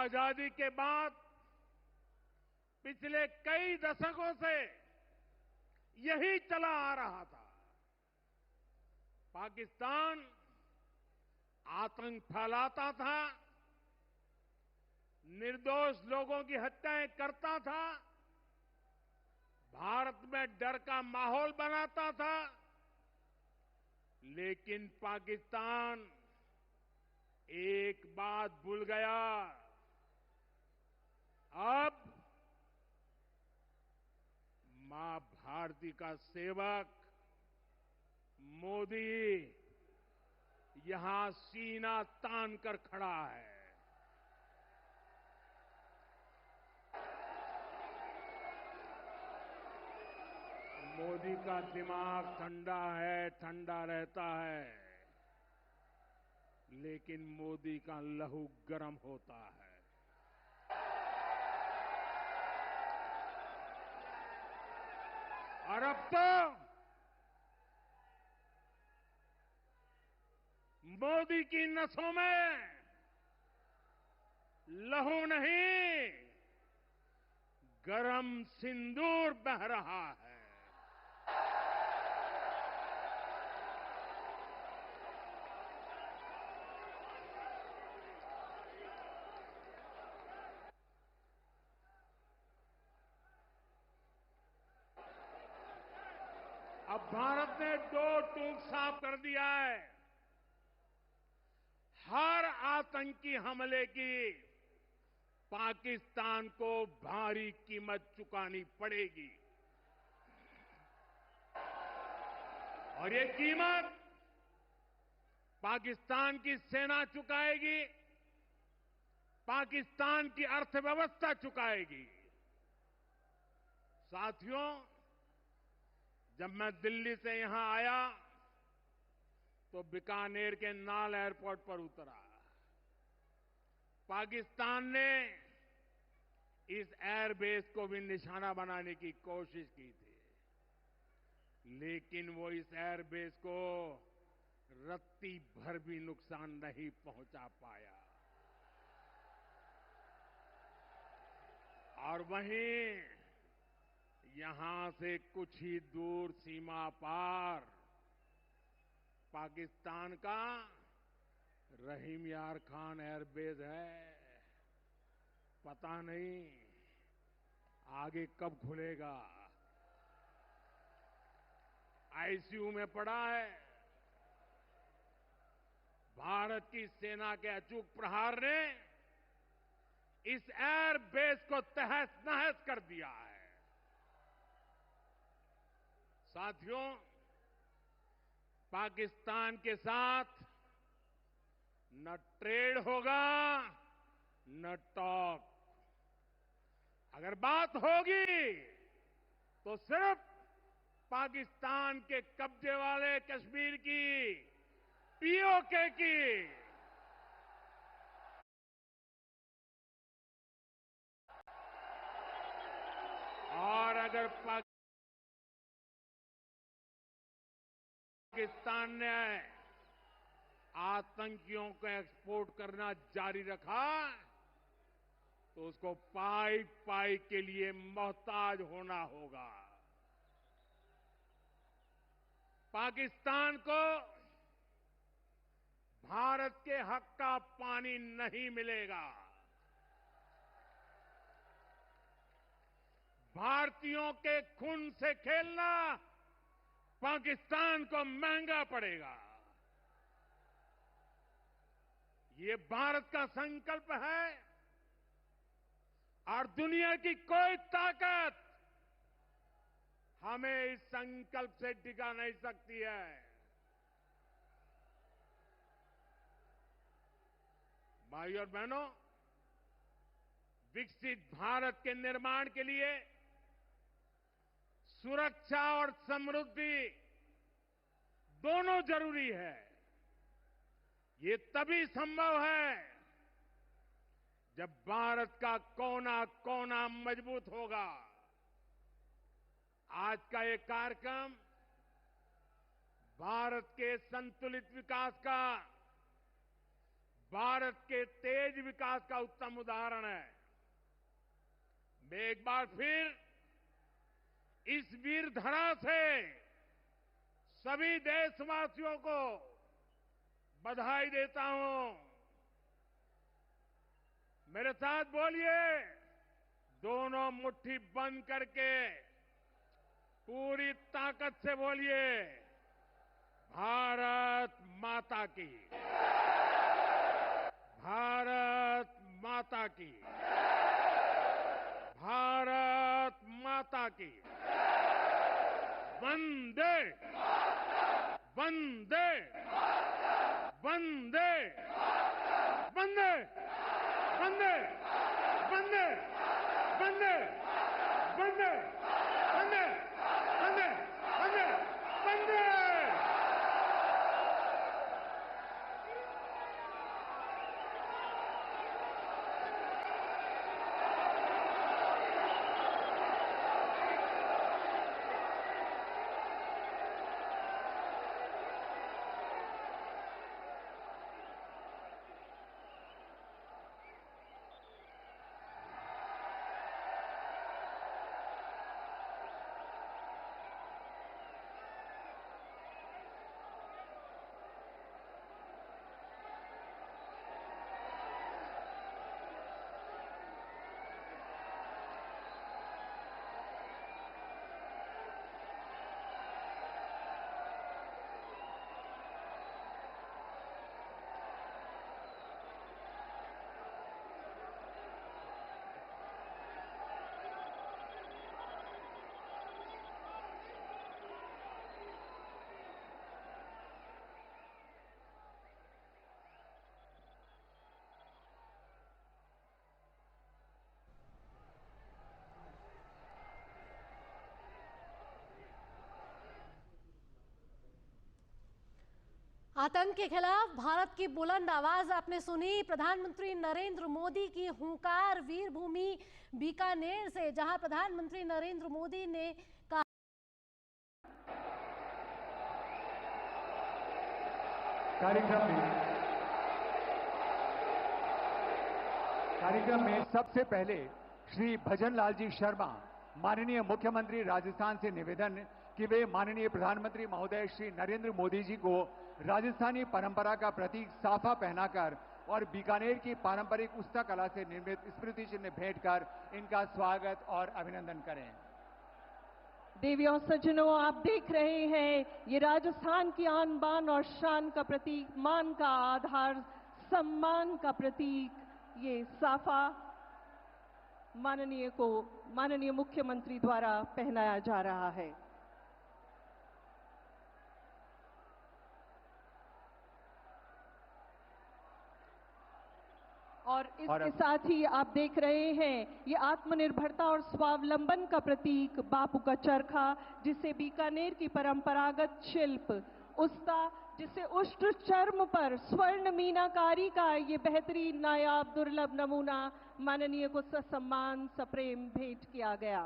आजादी के बाद पिछले कई दशकों से यही चला आ रहा था। पाकिस्तान आतंक फैलाता था, निर्दोष लोगों की हत्याएं करता था, भारत में डर का माहौल बनाता था। लेकिन पाकिस्तान एक बात भूल गया। अब मां भारती का सेवक मोदी यहां सीना तान कर खड़ा है। मोदी का दिमाग ठंडा है, ठंडा रहता है, लेकिन मोदी का लहू गर्म होता है। और अब तो मोदी की नसों में लहू नहीं, गरम सिंदूर बह रहा है। अब भारत ने दो टूक साफ कर दिया है। हर आतंकी हमले की पाकिस्तान को भारी कीमत चुकानी पड़ेगी और ये कीमत पाकिस्तान की सेना चुकाएगी, पाकिस्तान की अर्थव्यवस्था चुकाएगी। साथियों, जब मैं दिल्ली से यहां आया तो बीकानेर के नाल एयरपोर्ट पर उतरा। पाकिस्तान ने इस एयरबेस को भी निशाना बनाने की कोशिश की थी, लेकिन वो इस एयरबेस को रत्ती भर भी नुकसान नहीं पहुंचा पाया। और वहीं यहां से कुछ ही दूर सीमा पार पाकिस्तान का रहीम यार खान एयरबेस है। पता नहीं आगे कब खुलेगा। आईसीयू में पड़ा है। भारत की सेना के अचूक प्रहार ने इस एयरबेस को तहस नहस कर दिया है। साथियों, पाकिस्तान के साथ न ट्रेड होगा न टॉक। अगर बात होगी तो सिर्फ पाकिस्तान के कब्जे वाले कश्मीर की, पीओके की। और अगर पाकिस्तान ने आतंकियों को एक्सपोर्ट करना जारी रखा तो उसको पाई पाई के लिए मोहताज होना होगा। पाकिस्तान को भारत के हक का पानी नहीं मिलेगा। भारतीयों के खून से खेलना पाकिस्तान को महंगा पड़ेगा। ये भारत का संकल्प है और दुनिया की कोई ताकत हमें इस संकल्प से डिगा नहीं सकती है। भाइयों और बहनों, विकसित भारत के निर्माण के लिए सुरक्षा और समृद्धि दोनों जरूरी है। ये तभी संभव है जब भारत का कोना कोना मजबूत होगा। आज का ये कार्यक्रम भारत के संतुलित विकास का भारत के तेज विकास का उत्तम उदाहरण है। मैं एक बार फिर इस वीर धरा से सभी देशवासियों को बधाई देता हूं। मेरे साथ बोलिए, दोनों मुट्ठी बंद करके पूरी ताकत से बोलिए, भारत माता की, भारत माता की, भारत माता की। वंदे वंदे वंदे वंदे वंदे वंदे वंदे वंदे वंदे वंदे वंदे वंदे। आतंक के खिलाफ भारत की बुलंद आवाज आपने सुनी। प्रधानमंत्री नरेंद्र मोदी की हुंकार वीरभूमि बीकानेर से, जहां प्रधानमंत्री नरेंद्र मोदी ने कहा कार्यक्रम में सबसे पहले श्री भजनलाल जी शर्मा, माननीय मुख्यमंत्री राजस्थान से निवेदन कि वे माननीय प्रधानमंत्री महोदय श्री नरेंद्र मोदी जी को राजस्थानी परंपरा का प्रतीक साफा पहनाकर और बीकानेर की पारंपरिक उस्ता कला से निर्मित स्मृति चिन्ह भेंट कर इनका स्वागत और अभिनंदन करें। देवी और सज्जनों, आप देख रहे हैं ये राजस्थान की आन बान और शान का प्रतीक, मान का आधार, सम्मान का प्रतीक, ये साफा माननीय मुख्यमंत्री द्वारा पहनाया जा रहा है। और इसके साथ ही आप देख रहे हैं ये आत्मनिर्भरता और स्वावलंबन का प्रतीक बापू का चरखा, जिसे बीकानेर की परंपरागत शिल्प उस्ता, जिसे उष्ट चर्म पर स्वर्ण मीनाकारी का ये बेहतरीन नायाब दुर्लभ नमूना माननीय को ससम्मान सप्रेम भेंट किया गया।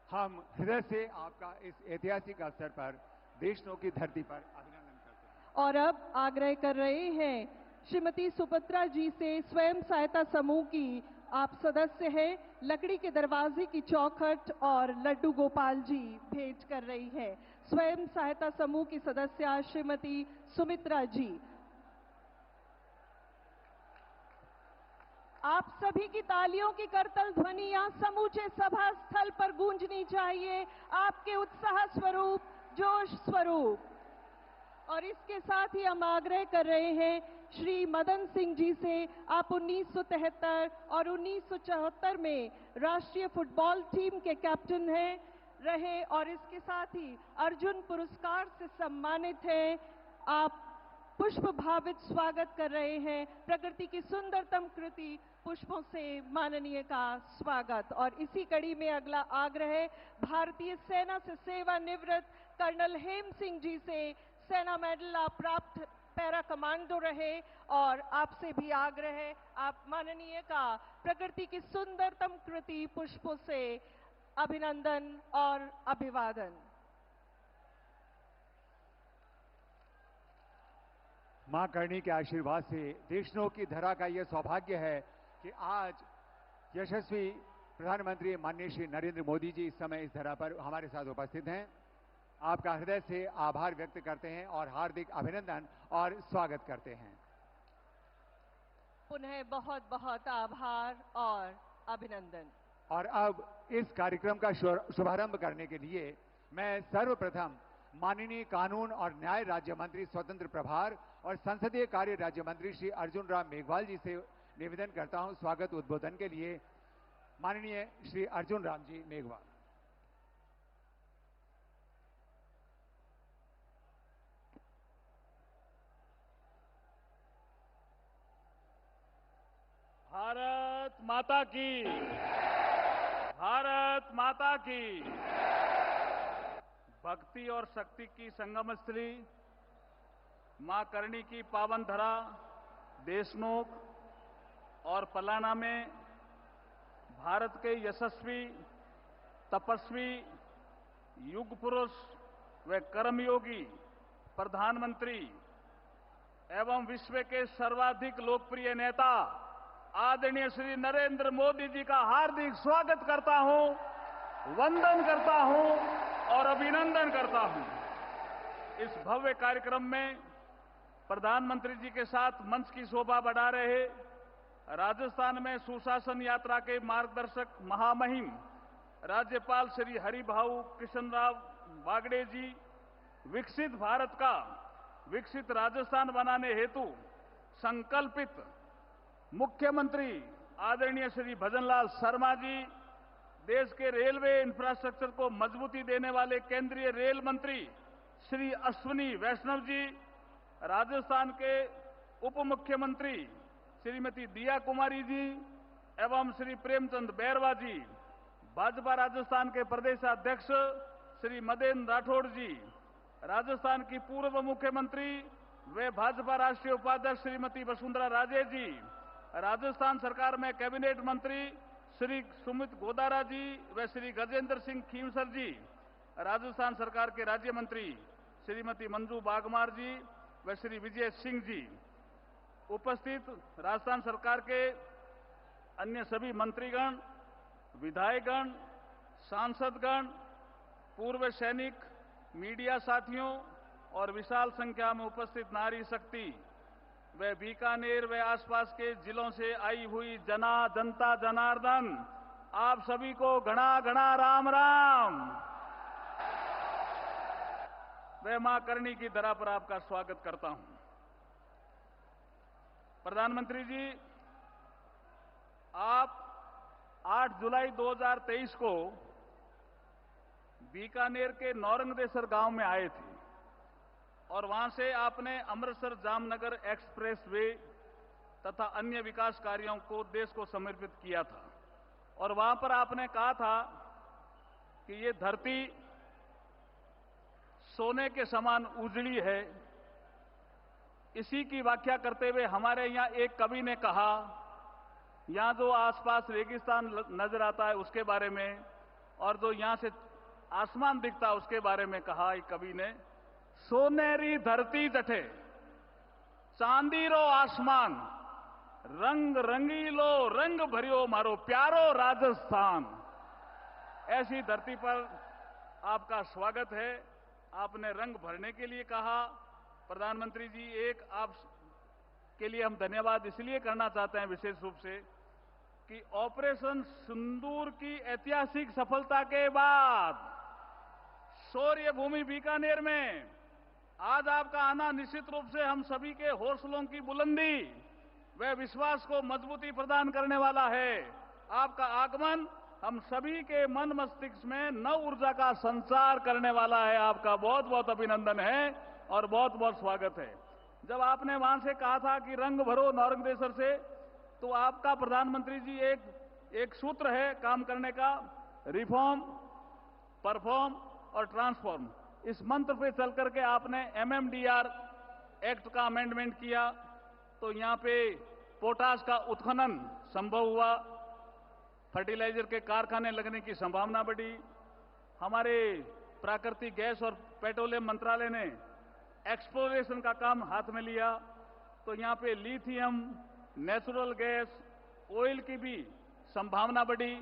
हम हृदय से आपका इस ऐतिहासिक अवसर पर देशनों की धरती पर अभिनंदन करते हैं। और अब आग्रह कर रहे हैं श्रीमती सुपत्रा जी से, स्वयं सहायता समूह की आप सदस्य हैं, लकड़ी के दरवाजे की चौखट और लड्डू गोपाल जी भेंट कर रही है। स्वयं सहायता समूह की सदस्य श्रीमती सुमित्रा जी, आप सभी की तालियों की करतल ध्वनि यहाँ समूचे सभा स्थल पर गूंजनी चाहिए, आपके उत्साह स्वरूप, जोश स्वरूप। और इसके साथ ही हम आग्रह कर रहे हैं श्री मदन सिंह जी से, आप 1973 और 1974 में राष्ट्रीय फुटबॉल टीम के कैप्टन रहे और इसके साथ ही अर्जुन पुरस्कार से सम्मानित हैं। आप पुष्प भावित स्वागत कर रहे हैं। प्रकृति की सुंदरतम कृति पुष्पों से माननीय का स्वागत। और इसी कड़ी में अगला आग्रह भारतीय सेना से सेवानिवृत्त कर्नल हेम सिंह जी से, सेना मेडल आप प्राप्त पैरा कमांडो रहे और आपसे भी आग्रह है, आप माननीय का प्रकृति की सुंदरतम कृति पुष्पों से अभिनंदन और अभिवादन। मां करणी के आशीर्वाद से देशनों की धरा का यह सौभाग्य है कि आज यशस्वी प्रधानमंत्री माननीय श्री नरेंद्र मोदी जी इस समय इस धरा पर हमारे साथ उपस्थित हैं। आपका हृदय से आभार व्यक्त करते हैं और हार्दिक अभिनंदन और स्वागत करते हैं। पुनः बहुत बहुत आभार और अभिनंदन। और अब इस कार्यक्रम का शुभारंभ करने के लिए मैं सर्वप्रथम माननीय कानून और न्याय राज्य मंत्री स्वतंत्र प्रभार और संसदीय कार्य राज्य मंत्री श्री अर्जुन राम मेघवाल जी से निवेदन करता हूं स्वागत उद्बोधन के लिए। माननीय श्री अर्जुन राम जी मेघवाल। भारत माता की, भारत माता की। भक्ति और शक्ति की संगम स्थली मां करणी की पावन धरा देशनोक और पलाना में भारत के यशस्वी, तपस्वी, युग पुरुष व कर्मयोगी प्रधानमंत्री एवं विश्व के सर्वाधिक लोकप्रिय नेता आदरणीय श्री नरेंद्र मोदी जी का हार्दिक स्वागत करता हूं, वंदन करता हूं और अभिनंदन करता हूं। इस भव्य कार्यक्रम में प्रधानमंत्री जी के साथ मंच की शोभा बढ़ा रहे राजस्थान में सुशासन यात्रा के मार्गदर्शक महामहिम राज्यपाल श्री हरिभाऊ कृष्णराव बागड़े जी, विकसित भारत का विकसित राजस्थान बनाने हेतु संकल्पित मुख्यमंत्री आदरणीय श्री भजनलाल शर्मा जी, देश के रेलवे इंफ्रास्ट्रक्चर को मजबूती देने वाले केंद्रीय रेल मंत्री श्री अश्विनी वैष्णव जी, राजस्थान के उप मुख्यमंत्री श्रीमती दिया कुमारी जी एवं श्री प्रेमचंद बैरवा जी, भाजपा राजस्थान के प्रदेशाध्यक्ष श्री मदेन राठौड़ जी, राजस्थान की पूर्व मुख्यमंत्री व भाजपा राष्ट्रीय उपाध्यक्ष श्रीमती वसुंधरा राजे जी, राजस्थान सरकार में कैबिनेट मंत्री श्री सुमित गोदारा जी व श्री गजेंद्र सिंह खींवसर जी, राजस्थान सरकार के राज्य मंत्री श्रीमती मंजू बागमार जी व श्री विजय सिंह जी, उपस्थित राजस्थान सरकार के अन्य सभी मंत्रीगण, विधायकगण, सांसदगण, पूर्व सैनिक, मीडिया साथियों और विशाल संख्या में उपस्थित नारी शक्ति व बीकानेर व आसपास के जिलों से आई हुई जनता जनार्दन, आप सभी को घना घना राम राम। व मां करणी की धरा पर आपका स्वागत करता हूं। प्रधानमंत्री जी, आप 8 जुलाई 2023 को बीकानेर के नौरंगदेसर गांव में आए थे और वहां से आपने अमृतसर जामनगर एक्सप्रेस वे तथा अन्य विकास कार्यों को देश को समर्पित किया था और वहां पर आपने कहा था कि ये धरती सोने के समान उजड़ी है। इसी की व्याख्या करते हुए हमारे यहां एक कवि ने कहा, यहां जो आसपास रेगिस्तान नजर आता है उसके बारे में और जो यहां से आसमान दिखता है उसके बारे में कहा एक कवि ने, सोनेरी धरती जठे चांदी रो आसमान, रंग रंगीलो रंग भरियो मारो प्यारो राजस्थान। ऐसी धरती पर आपका स्वागत है। आपने रंग भरने के लिए कहा। प्रधानमंत्री जी, एक आप के लिए हम धन्यवाद इसलिए करना चाहते हैं विशेष रूप से कि ऑपरेशन सिंदूर की ऐतिहासिक सफलता के बाद शौर्य भूमि बीकानेर में आज आपका आना निश्चित रूप से हम सभी के हौसलों की बुलंदी व विश्वास को मजबूती प्रदान करने वाला है। आपका आगमन हम सभी के मन मस्तिष्क में नव ऊर्जा का संचार करने वाला है। आपका बहुत बहुत अभिनंदन है और बहुत बहुत स्वागत है। जब आपने वहां से कहा था कि रंग भरो नौरंगदेसर से, तो आपका प्रधानमंत्री जी एक सूत्र है काम करने का, रिफॉर्म, परफॉर्म और ट्रांसफॉर्म। इस मंत्र पे चल करके आपने MMDR एक्ट का अमेंडमेंट किया, तो यहां पे पोटाश का उत्खनन संभव हुआ, फर्टिलाइजर के कारखाने लगने की संभावना बढ़ी। हमारे प्राकृतिक गैस और पेट्रोलियम मंत्रालय ने एक्सप्लोरेशन का काम हाथ में लिया। तो यहाँ पे लिथियम, नेचुरल गैस, ऑयल की भी संभावना बढ़ी।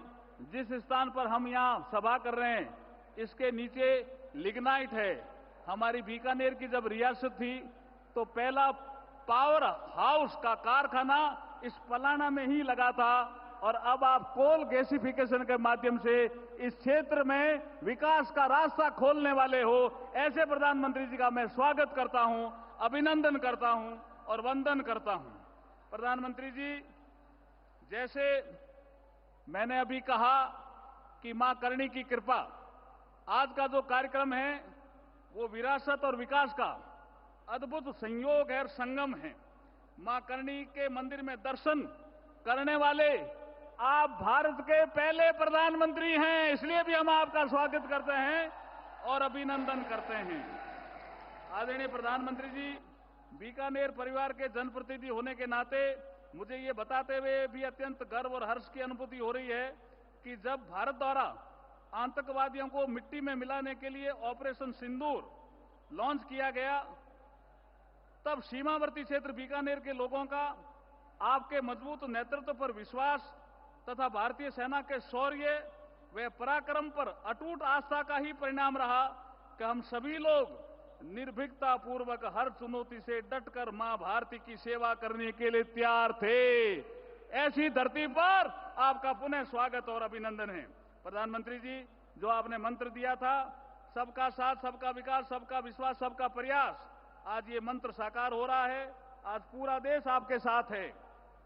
जिस स्थान पर हम यहाँ सभा कर रहे हैं, इसके नीचे लिग्नाइट है। हमारी बीकानेर की जब रियासत थी तो पहला पावर हाउस का कारखाना इस पलाना में ही लगा था, और अब आप कोल गैसिफिकेशन के माध्यम से इस क्षेत्र में विकास का रास्ता खोलने वाले हो। ऐसे प्रधानमंत्री जी का मैं स्वागत करता हूं, अभिनंदन करता हूं और वंदन करता हूं। प्रधानमंत्री जी, जैसे मैंने अभी कहा कि मां करणी की कृपा, आज का जो कार्यक्रम है वो विरासत और विकास का अद्भुत संयोग है और संगम है। मां करणी के मंदिर में दर्शन करने वाले आप भारत के पहले प्रधानमंत्री हैं, इसलिए भी हम आपका स्वागत करते हैं और अभिनंदन करते हैं। आदरणीय प्रधानमंत्री जी, बीकानेर परिवार के जनप्रतिनिधि होने के नाते मुझे ये बताते हुए भी अत्यंत गर्व और हर्ष की अनुभूति हो रही है कि जब भारत द्वारा आतंकवादियों को मिट्टी में मिलाने के लिए ऑपरेशन सिंदूर लॉन्च किया गया, तब सीमावर्ती क्षेत्र बीकानेर के लोगों का आपके मजबूत नेतृत्व पर विश्वास तथा भारतीय सेना के शौर्य व पराक्रम पर अटूट आस्था का ही परिणाम रहा कि हम सभी लोग निर्भीकता पूर्वक हर चुनौती से डटकर मां भारती की सेवा करने के लिए तैयार थे। ऐसी धरती पर आपका पुनः स्वागत और अभिनंदन है। प्रधानमंत्री जी, जो आपने मंत्र दिया था, सबका साथ, सबका विकास, सबका विश्वास, सबका प्रयास, आज ये मंत्र साकार हो रहा है। आज पूरा देश आपके साथ है।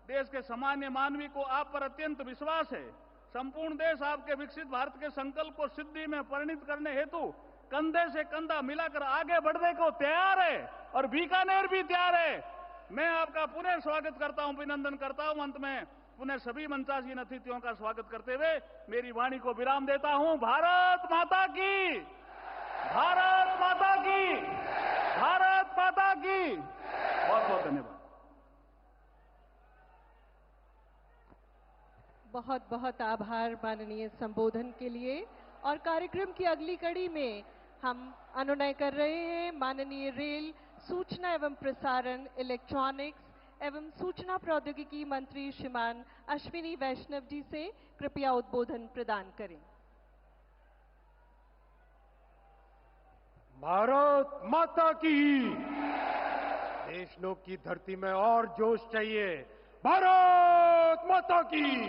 देश के सामान्य मानवी को आप पर अत्यंत विश्वास है। संपूर्ण देश आपके विकसित भारत के संकल्प को सिद्धि में परिणत करने हेतु कंधे से कंधा मिलाकर आगे बढ़ने को तैयार है और बीकानेर भी तैयार है। मैं आपका पुनः स्वागत करता हूं, अभिनंदन करता हूं। अंत में पुनः सभी मंचासीन अतिथियों का स्वागत करते हुए मेरी वाणी को विराम देता हूं। भारत माता की, भारत माता की, भारत माता की। बहुत बहुत धन्यवाद। बहुत बहुत आभार माननीय संबोधन के लिए। और कार्यक्रम की अगली कड़ी में हम अनुनय कर रहे हैं माननीय रेल, सूचना एवं प्रसारण, इलेक्ट्रॉनिक्स एवं सूचना प्रौद्योगिकी मंत्री श्रीमान अश्विनी वैष्णव जी से। कृपया उद्बोधन प्रदान करें। भारत माता की। देशनोक की धरती में और जोश चाहिए। भारत माता की,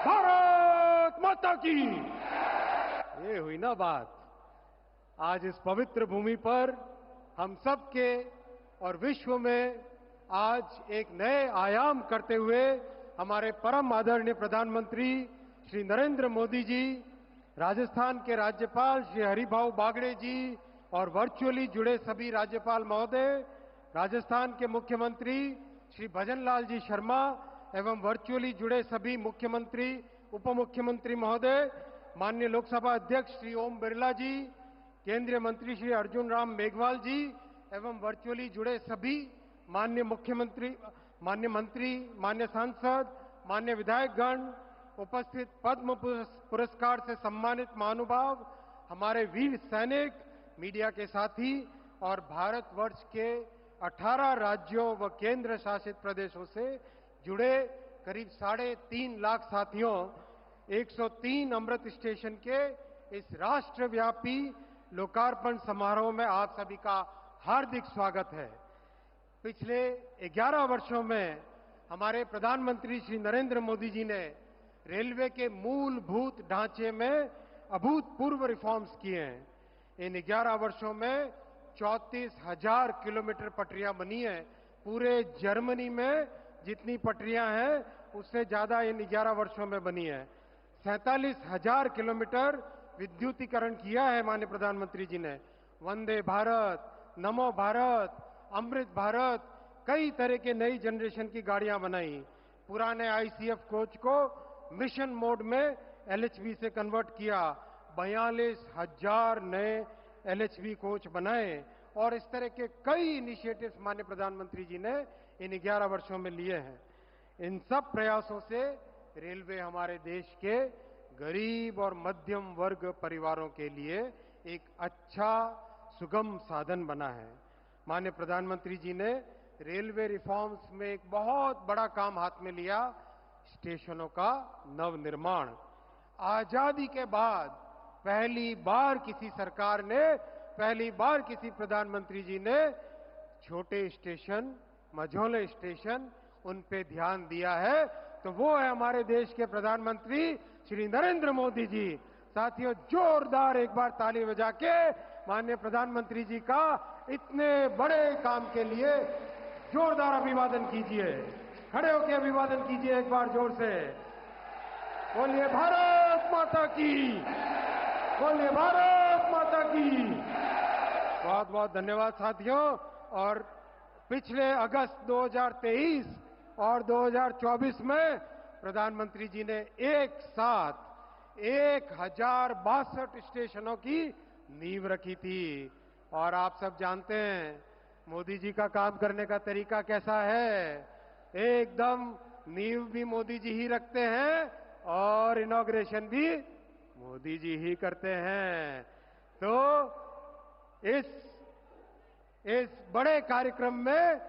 भारत माता की। ये हुई ना बात। आज इस पवित्र भूमि पर हम सब के और विश्व में आज एक नए आयाम करते हुए हमारे परम आदरणीय प्रधानमंत्री श्री नरेंद्र मोदी जी, राजस्थान के राज्यपाल श्री हरिभाऊ बागड़े जी और वर्चुअली जुड़े सभी राज्यपाल महोदय, राजस्थान के मुख्यमंत्री श्री भजनलाल जी शर्मा एवं वर्चुअली जुड़े सभी मुख्यमंत्री, उप मुख्यमंत्री महोदय, माननीय लोकसभा अध्यक्ष श्री ओम बिरला जी, केंद्रीय मंत्री श्री अर्जुन राम मेघवाल जी एवं वर्चुअली जुड़े सभी माननीय मुख्यमंत्री, माननीय मंत्री, माननीय सांसद, माननीय विधायकगण, उपस्थित पद्म पुरस्कार से सम्मानित महानुभाव, हमारे वीर सैनिक, मीडिया के साथी और भारतवर्ष के 18 राज्यों व केंद्र शासित प्रदेशों से जुड़े करीब 3.5 लाख साथियों, 103 अमृत स्टेशन के इस राष्ट्रव्यापी लोकार्पण समारोह में आप सभी का हार्दिक स्वागत है। पिछले 11 वर्षों में हमारे प्रधानमंत्री श्री नरेंद्र मोदी जी ने रेलवे के मूलभूत ढांचे में अभूतपूर्व रिफॉर्म्स किए हैं। इन 11 वर्षों में 34,000 किलोमीटर पटरियां बनी हैं। पूरे जर्मनी में जितनी पटरियां हैं उससे ज्यादा इन 11 वर्षों में बनी है। 47,000 किलोमीटर विद्युतीकरण किया है माननीय प्रधानमंत्री जी ने। वंदे भारत, नमो भारत, अमृत भारत, कई तरह के नई जनरेशन की गाड़ियां बनाई। पुराने आईसीएफ कोच को मिशन मोड में एलएचबी से कन्वर्ट किया। 42,000 नए एलएचबी कोच बनाए और इस तरह के कई इनिशिएटिव्स माननीय प्रधानमंत्री जी ने इन 11 वर्षों में लिए हैं। इन सब प्रयासों से रेलवे हमारे देश के गरीब और मध्यम वर्ग परिवारों के लिए एक अच्छा सुगम साधन बना है। माननीय प्रधानमंत्री जी ने रेलवे रिफॉर्म्स में एक बहुत बड़ा काम हाथ में लिया, स्टेशनों का नवनिर्माण। आजादी के बाद पहली बार किसी सरकार ने, पहली बार किसी प्रधानमंत्री जी ने छोटे स्टेशन, मझोले स्टेशन, उन पे ध्यान दिया है, तो वो है हमारे देश के प्रधानमंत्री श्री नरेंद्र मोदी जी। साथियों, जोरदार एक बार ताली बजा के माननीय प्रधानमंत्री जी का इतने बड़े काम के लिए जोरदार अभिवादन कीजिए। खड़े होकर अभिवादन कीजिए एक बार जोर से। बोलिए भारत माता की, बोलिए भारत माता की। बहुत बहुत धन्यवाद साथियों। और पिछले अगस्त 2023 और 2024 में प्रधानमंत्री जी ने एक साथ 1062 स्टेशनों की नींव रखी थी। और आप सब जानते हैं मोदी जी का काम करने का तरीका कैसा है। एकदम नींव भी मोदी जी ही रखते हैं और इनॉग्रेशन भी मोदी जी ही करते हैं। तो इस बड़े कार्यक्रम में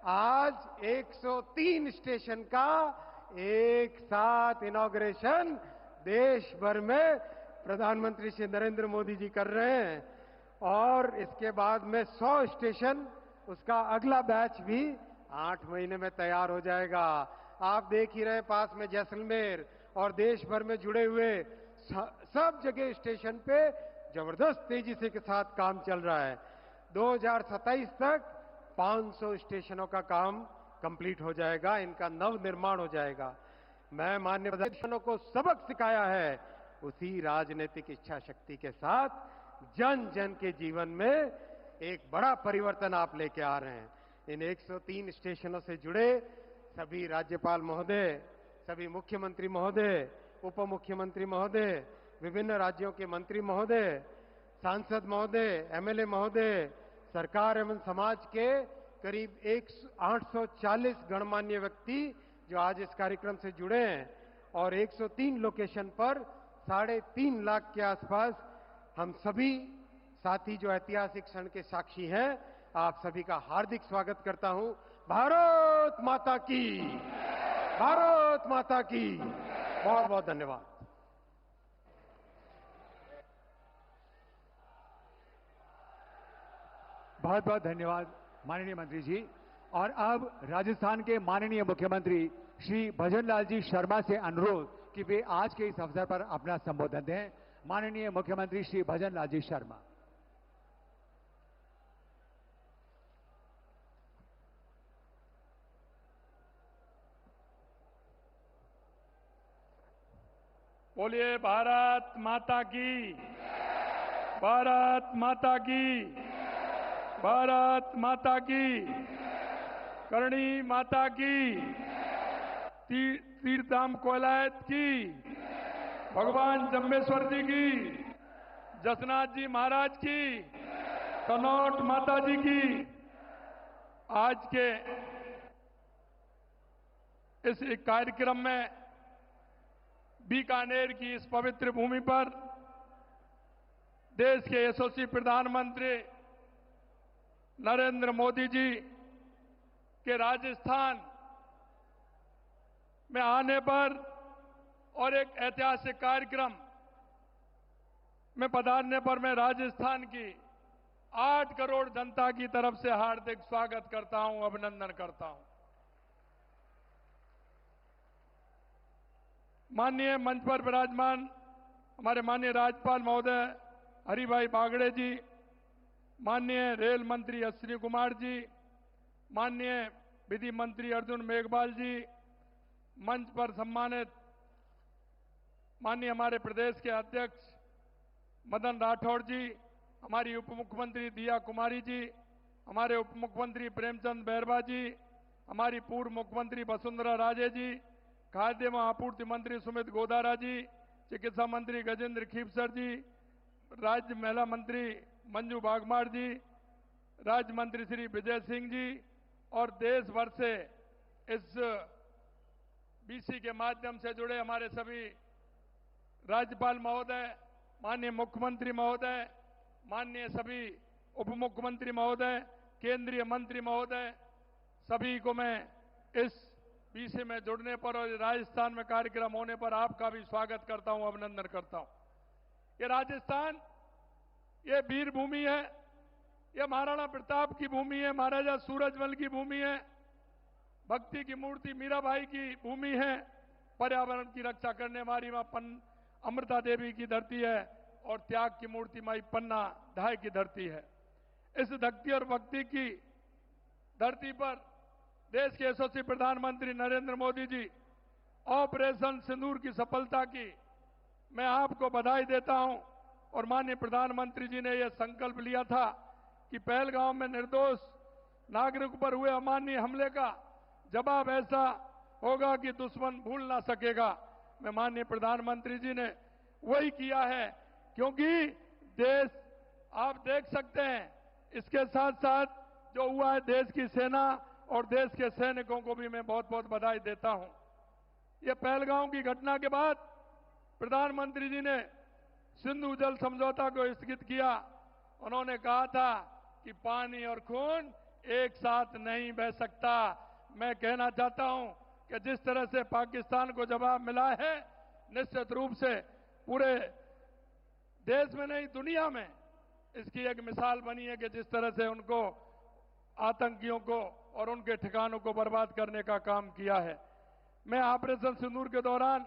आज 103 स्टेशन का एक साथ इनॉग्रेशन देश भर में प्रधानमंत्री श्री नरेंद्र मोदी जी कर रहे हैं। और इसके बाद में 100 स्टेशन, उसका अगला बैच भी 8 महीने में तैयार हो जाएगा। आप देख ही रहे पास में जैसलमेर और देश भर में जुड़े हुए सब जगह स्टेशन पे जबरदस्त तेजी से के साथ काम चल रहा है। 2027 तक 500 स्टेशनों का काम कंप्लीट हो जाएगा, इनका नव निर्माण हो जाएगा। मैं माननीय प्रधानमंत्री को सबक सिखाया है, उसी राजनीतिक इच्छा शक्ति के साथ जन जन के जीवन में एक बड़ा परिवर्तन आप लेके आ रहे हैं। इन 103 स्टेशनों से जुड़े सभी राज्यपाल महोदय, सभी मुख्यमंत्री महोदय, उप मुख्यमंत्री महोदय, विभिन्न राज्यों के मंत्री महोदय, सांसद महोदय, एमएलए महोदय, सरकार एवं समाज के करीब 840 गणमान्य व्यक्ति जो आज इस कार्यक्रम से जुड़े हैं। और 103 लोकेशन पर 3.5 लाख के आसपास हम सभी साथी जो ऐतिहासिक क्षण के साक्षी हैं, आप सभी का हार्दिक स्वागत करता हूं। भारत माता की, भारत माता की। बहुत बहुत धन्यवाद। बहुत बहुत धन्यवाद माननीय मंत्री जी। और अब राजस्थान के माननीय मुख्यमंत्री श्री भजनलाल जी शर्मा से अनुरोध कि वे आज के इस अवसर पर अपना संबोधन दें। माननीय मुख्यमंत्री श्री भजनलाल जी शर्मा। बोलिए भारत माता की, भारत माता की, भारत माता की, करणी माता की, तीर्थधाम कोलायत की, भगवान जम्बेश्वर जी की, जसनाथ जी महाराज की, कनौट माता जी की। आज के इस कार्यक्रम में बीकानेर की इस पवित्र भूमि पर देश के यशस्वी प्रधानमंत्री नरेंद्र मोदी जी के राजस्थान में आने पर और एक ऐतिहासिक कार्यक्रम में पधारने पर मैं राजस्थान की 8 करोड़ जनता की तरफ से हार्दिक स्वागत करता हूं, अभिनंदन करता हूं। माननीय मंच पर विराजमान हमारे माननीय राज्यपाल महोदय हरिभाई बागड़े जी, माननीय रेल मंत्री अश्विनी कुमार जी, माननीय विधि मंत्री अर्जुन मेघवाल जी, मंच पर सम्मानित माननीय हमारे प्रदेश के अध्यक्ष मदन राठौड़ जी, हमारी उप मुख्यमंत्री दिया कुमारी जी, हमारे उप मुख्यमंत्री प्रेमचंद बैरवा जी, हमारी पूर्व मुख्यमंत्री वसुंधरा राजे जी, खाद्य एवं आपूर्ति मंत्री सुमित गोदारा जी, चिकित्सा मंत्री गजेंद्र खीपसर जी, राज्य महिला मंत्री मंजू बागमार जी, राज्य मंत्री श्री विजय सिंह जी और देश भर से इस बीसी के माध्यम से जुड़े हमारे सभी राज्यपाल महोदय, माननीय मुख्यमंत्री महोदय, माननीय सभी उप मुख्यमंत्री महोदय, केंद्रीय मंत्री महोदय, सभी को मैं इस विषय में जुड़ने पर और राजस्थान में कार्यक्रम होने पर आपका भी स्वागत करता हूं, अभिनंदन करता हूं। ये राजस्थान, ये वीर भूमि है, ये महाराणा प्रताप की भूमि है, महाराजा सूरजमल की भूमि है, भक्ति की मूर्ति मीराबाई की भूमि है, पर्यावरण की रक्षा करने वाली मां अमृता देवी की धरती है और त्याग की मूर्ति माई पन्ना धाय की धरती है। इस भक्ति और भक्ति की धरती पर देश के यशस्वी प्रधानमंत्री नरेंद्र मोदी जी ऑपरेशन सिंदूर की सफलता की मैं आपको बधाई देता हूं। और माननीय प्रधानमंत्री जी ने यह संकल्प लिया था कि पहलगांव में निर्दोष नागरिक पर हुए अमानवीय हमले का जवाब ऐसा होगा कि दुश्मन भूल ना सकेगा। मैं माननीय प्रधानमंत्री जी ने वही किया है, क्योंकि देश आप देख सकते हैं, इसके साथ साथ जो हुआ है, देश की सेना और देश के सैनिकों को भी मैं बहुत बहुत बधाई देता हूं। ये पहलगांव की घटना के बाद प्रधानमंत्री जी ने सिंधु जल समझौता को स्थगित किया। उन्होंने कहा था कि पानी और खून एक साथ नहीं बह सकता। मैं कहना चाहता हूं कि जिस तरह से पाकिस्तान को जवाब मिला है, निश्चित रूप से पूरे देश में नहीं दुनिया में इसकी एक मिसाल बनी है कि जिस तरह से उनको आतंकियों को और उनके ठिकानों को बर्बाद करने का काम किया है। मैं ऑपरेशन सिंदूर के दौरान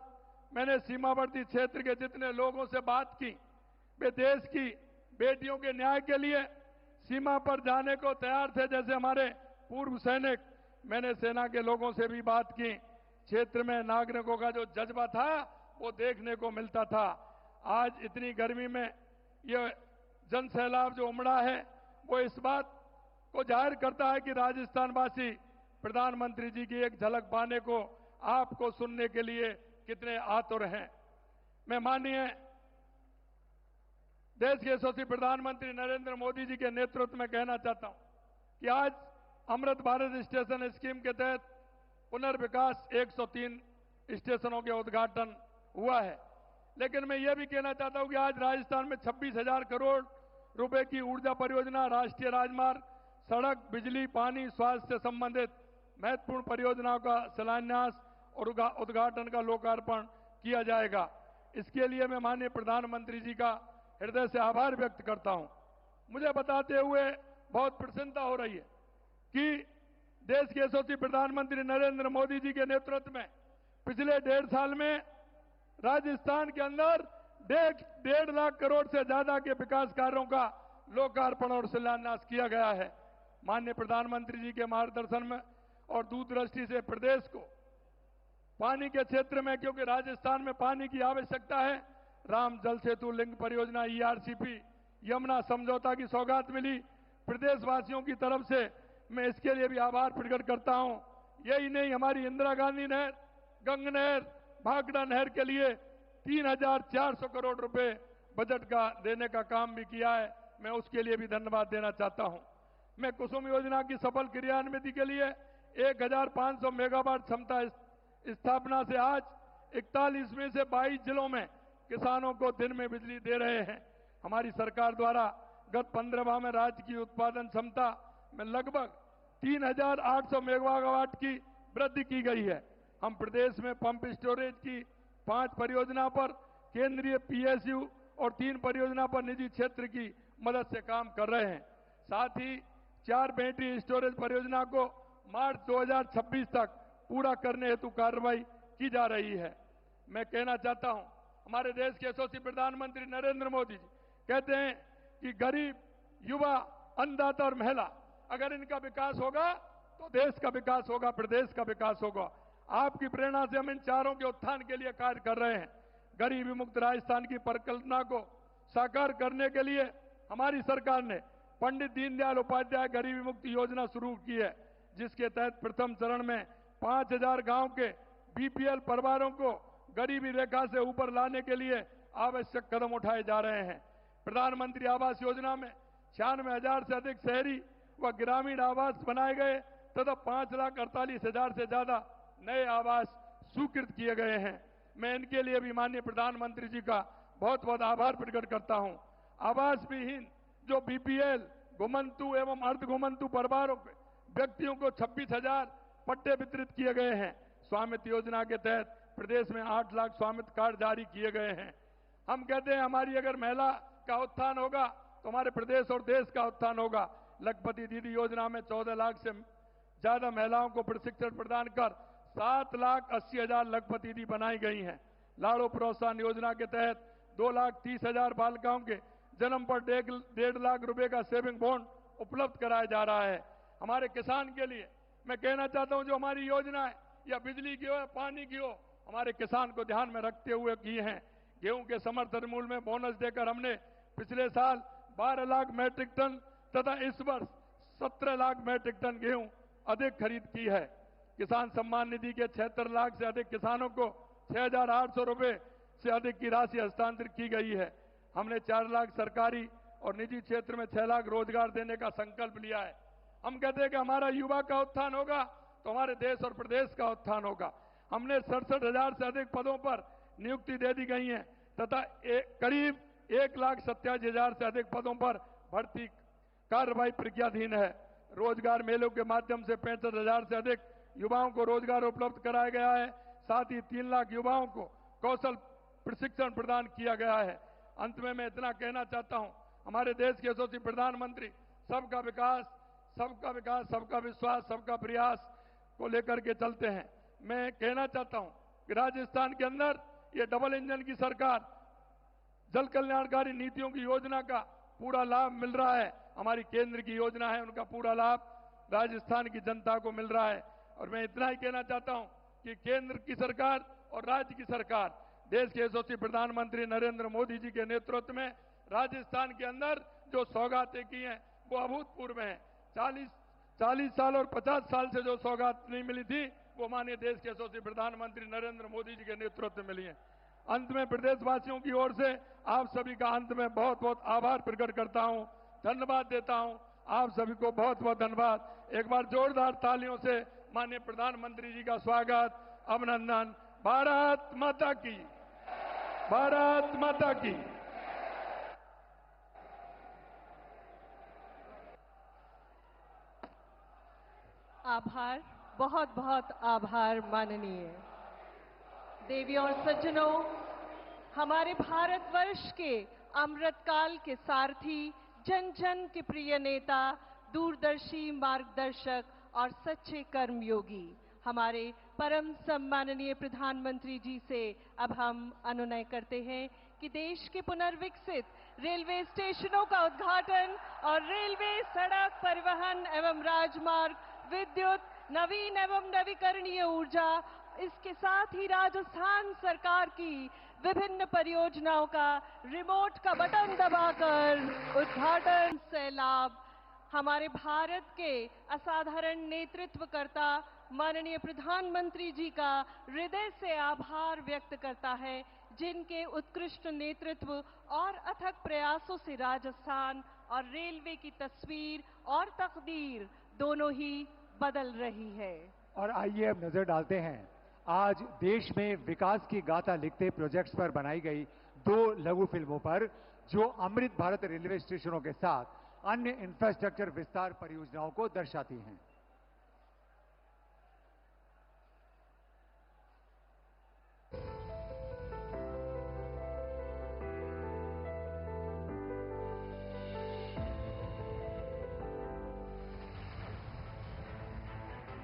मैंने सीमावर्ती क्षेत्र के जितने लोगों से बात की, वे देश की बेटियों के न्याय के लिए सीमा पर जाने को तैयार थे। जैसे हमारे पूर्व सैनिक, मैंने सेना के लोगों से भी बात की। क्षेत्र में नागरिकों का जो जज्बा था वो देखने को मिलता था। आज इतनी गर्मी में ये जन सैलाब जो उमड़ा है, वो इस बात को जाहिर करता है कि राजस्थानवासी प्रधानमंत्री जी की एक झलक पाने को, आपको सुनने के लिए कितने आतुर हैं। मैं माननीय देश के यशस्वी प्रधानमंत्री नरेंद्र मोदी जी के नेतृत्व में कहना चाहता हूं कि आज अमृत भारत स्टेशन स्कीम के तहत पुनर्विकास 103 स्टेशनों के उद्घाटन हुआ है। लेकिन मैं ये भी कहना चाहता हूं कि आज राजस्थान में 26,000 करोड़ रुपए की ऊर्जा परियोजना, राष्ट्रीय राजमार्ग, सड़क, बिजली, पानी, स्वास्थ्य से संबंधित महत्वपूर्ण परियोजनाओं का शिलान्यास और उद्घाटन का लोकार्पण किया जाएगा। इसके लिए मैं माननीय प्रधानमंत्री जी का हृदय से आभार व्यक्त करता हूं। मुझे बताते हुए बहुत प्रसन्नता हो रही है कि देश के यशस्वी प्रधानमंत्री नरेंद्र मोदी जी के नेतृत्व में पिछले 1.5 साल में राजस्थान के अंदर 1.5 लाख करोड़ से ज्यादा के विकास कार्यों का लोकार्पण और शिलान्यास किया गया है। माननीय प्रधानमंत्री जी के मार्गदर्शन में और दूरदृष्टि से प्रदेश को पानी के क्षेत्र में, क्योंकि राजस्थान में पानी की आवश्यकता है, राम जल सेतु लिंक परियोजना, ERCP, यमुना समझौता की सौगात मिली। प्रदेशवासियों की तरफ से मैं इसके लिए भी आभार प्रकट करता हूं। यही नहीं, हमारी इंदिरा गांधी नहर, गंग नहर, भाखड़ा नहर के लिए 3,400 करोड़ रुपए बजट का देने का काम भी किया है। मैं उसके लिए भी धन्यवाद देना चाहता हूं। मैं कुसुम योजना की सफल क्रियान्विति के लिए 1,500 मेगावाट क्षमता स्थापना से आज 41 में से 22 जिलों में किसानों को दिन में बिजली दे रहे हैं। हमारी सरकार द्वारा गत 15 माह में राज्य की उत्पादन क्षमता में लगभग 3,800 मेगावाट की वृद्धि की गई है। हम प्रदेश में पंप स्टोरेज की 5 परियोजना पर केंद्रीय PSU और 3 परियोजना पर निजी क्षेत्र की मदद से काम कर रहे हैं। साथ ही 4 बैटरी स्टोरेज परियोजना को मार्च 2026 तक पूरा करने हेतु कार्रवाई की जा रही है। मैं कहना चाहता हूं, हमारे देश के यशस्वी प्रधानमंत्री नरेंद्र मोदी जी कहते हैं कि गरीब, युवा, अन्नदाता और महिला, अगर इनका विकास होगा तो देश का विकास होगा, प्रदेश का विकास होगा। आपकी प्रेरणा से हम इन चारों के उत्थान के लिए कार्य कर रहे हैं। गरीबी मुक्त राजस्थान की परिकल्पना को साकार करने के लिए हमारी सरकार ने पंडित दीनदयाल उपाध्याय गरीबी मुक्ति योजना शुरू की है, जिसके तहत प्रथम चरण में 5,000 गांव के BPL परिवारों को गरीबी रेखा से ऊपर लाने के लिए आवश्यक कदम उठाए जा रहे हैं। प्रधानमंत्री आवास योजना में 96,000 से अधिक शहरी व ग्रामीण आवास बनाए गए तथा 5,48,000 से ज्यादा नए आवास स्वीकृत किए गए हैं। मैं इनके लिए भी माननीय प्रधानमंत्री जी का बहुत बहुत आभार प्रकट करता हूं। आवास विहीन जो BPL, घुमंतु एवं अर्ध घुमंतु परिवारों के व्यक्तियों को 26,000 पट्टे वितरित किए गए हैं। स्वामित्व योजना के तहत प्रदेश में 8 लाख स्वामित्व कार्ड जारी किए गए हैं। हम कहते हैं हमारी अगर महिला का उत्थान होगा तो हमारे प्रदेश और देश का उत्थान होगा। लखपति दीदी योजना में 14 लाख से ज्यादा महिलाओं को प्रशिक्षण प्रदान कर 7,80,000 लखपति दीदी बनाई गई हैं। लाड़ो प्रोत्साहन योजना के तहत 2,30,000 बालिकाओं के जन्म पर 1.5 लाख रुपए का सेविंग बॉन्ड उपलब्ध कराया जा रहा है। हमारे किसान के लिए मैं कहना चाहता हूं, जो हमारी योजना है या बिजली की हो या पानी की हो, हमारे किसान को ध्यान में रखते हुए की हैं। गेहूं के समर्थन मूल्य में बोनस देकर हमने पिछले साल 12 लाख मैट्रिक टन तथा इस वर्ष 17 लाख मैट्रिक टन गेहूं अधिक खरीद की है। किसान सम्मान निधि के 76 लाख से अधिक किसानों को 6,800 रुपए से अधिक की राशि हस्तांतरित की गई है। हमने 4 लाख सरकारी और निजी क्षेत्र में 6 लाख रोजगार देने का संकल्प लिया है। हम कहते हैं कि हमारा युवा का उत्थान होगा तो हमारे देश और प्रदेश का उत्थान होगा। हमने 67,000 से अधिक पदों पर नियुक्ति दे दी गई है तथा करीब 1,87,000 से अधिक पदों पर भर्ती कार्रवाई प्रक्रियाधीन है। रोजगार मेलों के माध्यम से 65,000 से अधिक युवाओं को रोजगार उपलब्ध कराया गया है। साथ ही 3 लाख युवाओं को कौशल प्रशिक्षण प्रदान किया गया है। अंत में मैं इतना कहना चाहता हूं, हमारे देश के यशस्वी प्रधानमंत्री सबका विकास, सबका विश्वास, सबका प्रयास को लेकर के चलते हैं। मैं कहना चाहता हूं कि राजस्थान के अंदर ये डबल इंजन की सरकार, जल कल्याणकारी नीतियों की योजना का पूरा लाभ मिल रहा है। हमारी केंद्र की योजना है, उनका पूरा लाभ राजस्थान की जनता को मिल रहा है। और मैं इतना ही कहना चाहता हूं कि केंद्र की सरकार और राज्य की सरकार, देश के यशस्वी प्रधानमंत्री नरेंद्र मोदी जी के नेतृत्व में राजस्थान के अंदर जो सौगातें की हैं वो अभूतपूर्व हैं। 40 साल और 50 साल से जो सौगात नहीं मिली थी वो माननीय देश के यशस्वी प्रधानमंत्री नरेंद्र मोदी जी के नेतृत्व में मिली है। अंत में प्रदेशवासियों की ओर से आप सभी का अंत में बहुत बहुत आभार प्रकट करता हूं, धन्यवाद देता हूं। आप सभी को बहुत बहुत धन्यवाद। एक बार जोरदार तालियों से माननीय प्रधानमंत्री जी का स्वागत, अभिनंदन। भारत माता की, भारत माता की। आभार, बहुत बहुत आभार माननीय। देवियों और सज्जनों, हमारे भारतवर्ष के अमृतकाल के सारथी, जन जन के प्रिय नेता, दूरदर्शी मार्गदर्शक और सच्चे कर्मयोगी हमारे परम सम्माननीय प्रधानमंत्री जी से अब हम अनुनय करते हैं कि देश के पुनर्विकसित रेलवे स्टेशनों का उद्घाटन और रेलवे, सड़क परिवहन एवं राजमार्ग, विद्युत, नवीन एवं नवीकरणीय ऊर्जा, इसके साथ ही राजस्थान सरकार की विभिन्न परियोजनाओं का रिमोट का बटन दबाकर उद्घाटन से लाभ हमारे भारत के असाधारण नेतृत्वकर्ता माननीय प्रधानमंत्री जी का हृदय से आभार व्यक्त करता है, जिनके उत्कृष्ट नेतृत्व और अथक प्रयासों से राजस्थान और रेलवे की तस्वीर और तकदीर दोनों ही बदल रही है। और आइए अब नजर डालते हैं आज देश में विकास की गाथा लिखते प्रोजेक्ट्स पर बनाई गई 2 लघु फिल्मों पर, जो अमृत भारत रेलवे स्टेशनों के साथ अन्य इंफ्रास्ट्रक्चर विस्तार परियोजनाओं को दर्शाती हैं।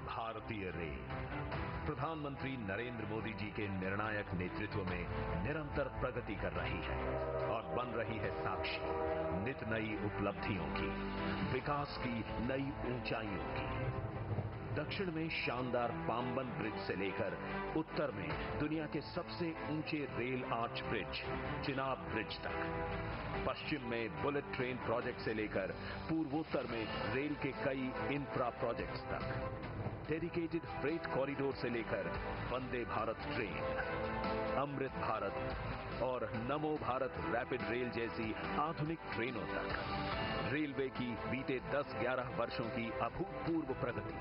भारतीय रेल प्रधानमंत्री नरेंद्र मोदी जी के निर्णायक नेतृत्व में निरंतर प्रगति कर रही है और बन रही है साक्षी नित नई उपलब्धियों की, विकास की नई ऊंचाइयों की। दक्षिण में शानदार पाम्बन ब्रिज से लेकर उत्तर में दुनिया के सबसे ऊंचे rail arch bridge Chenab bridge तक, पश्चिम में बुलेट ट्रेन प्रोजेक्ट से लेकर पूर्वोत्तर में रेल के कई इंफ्रा प्रोजेक्ट्स तक, डेडिकेटेड फ्रेट कॉरिडोर से लेकर वंदे भारत ट्रेन, अमृत भारत और नमो भारत रैपिड रेल जैसी आधुनिक ट्रेनों तक रेलवे की बीते 10-11 वर्षों की अभूतपूर्व प्रगति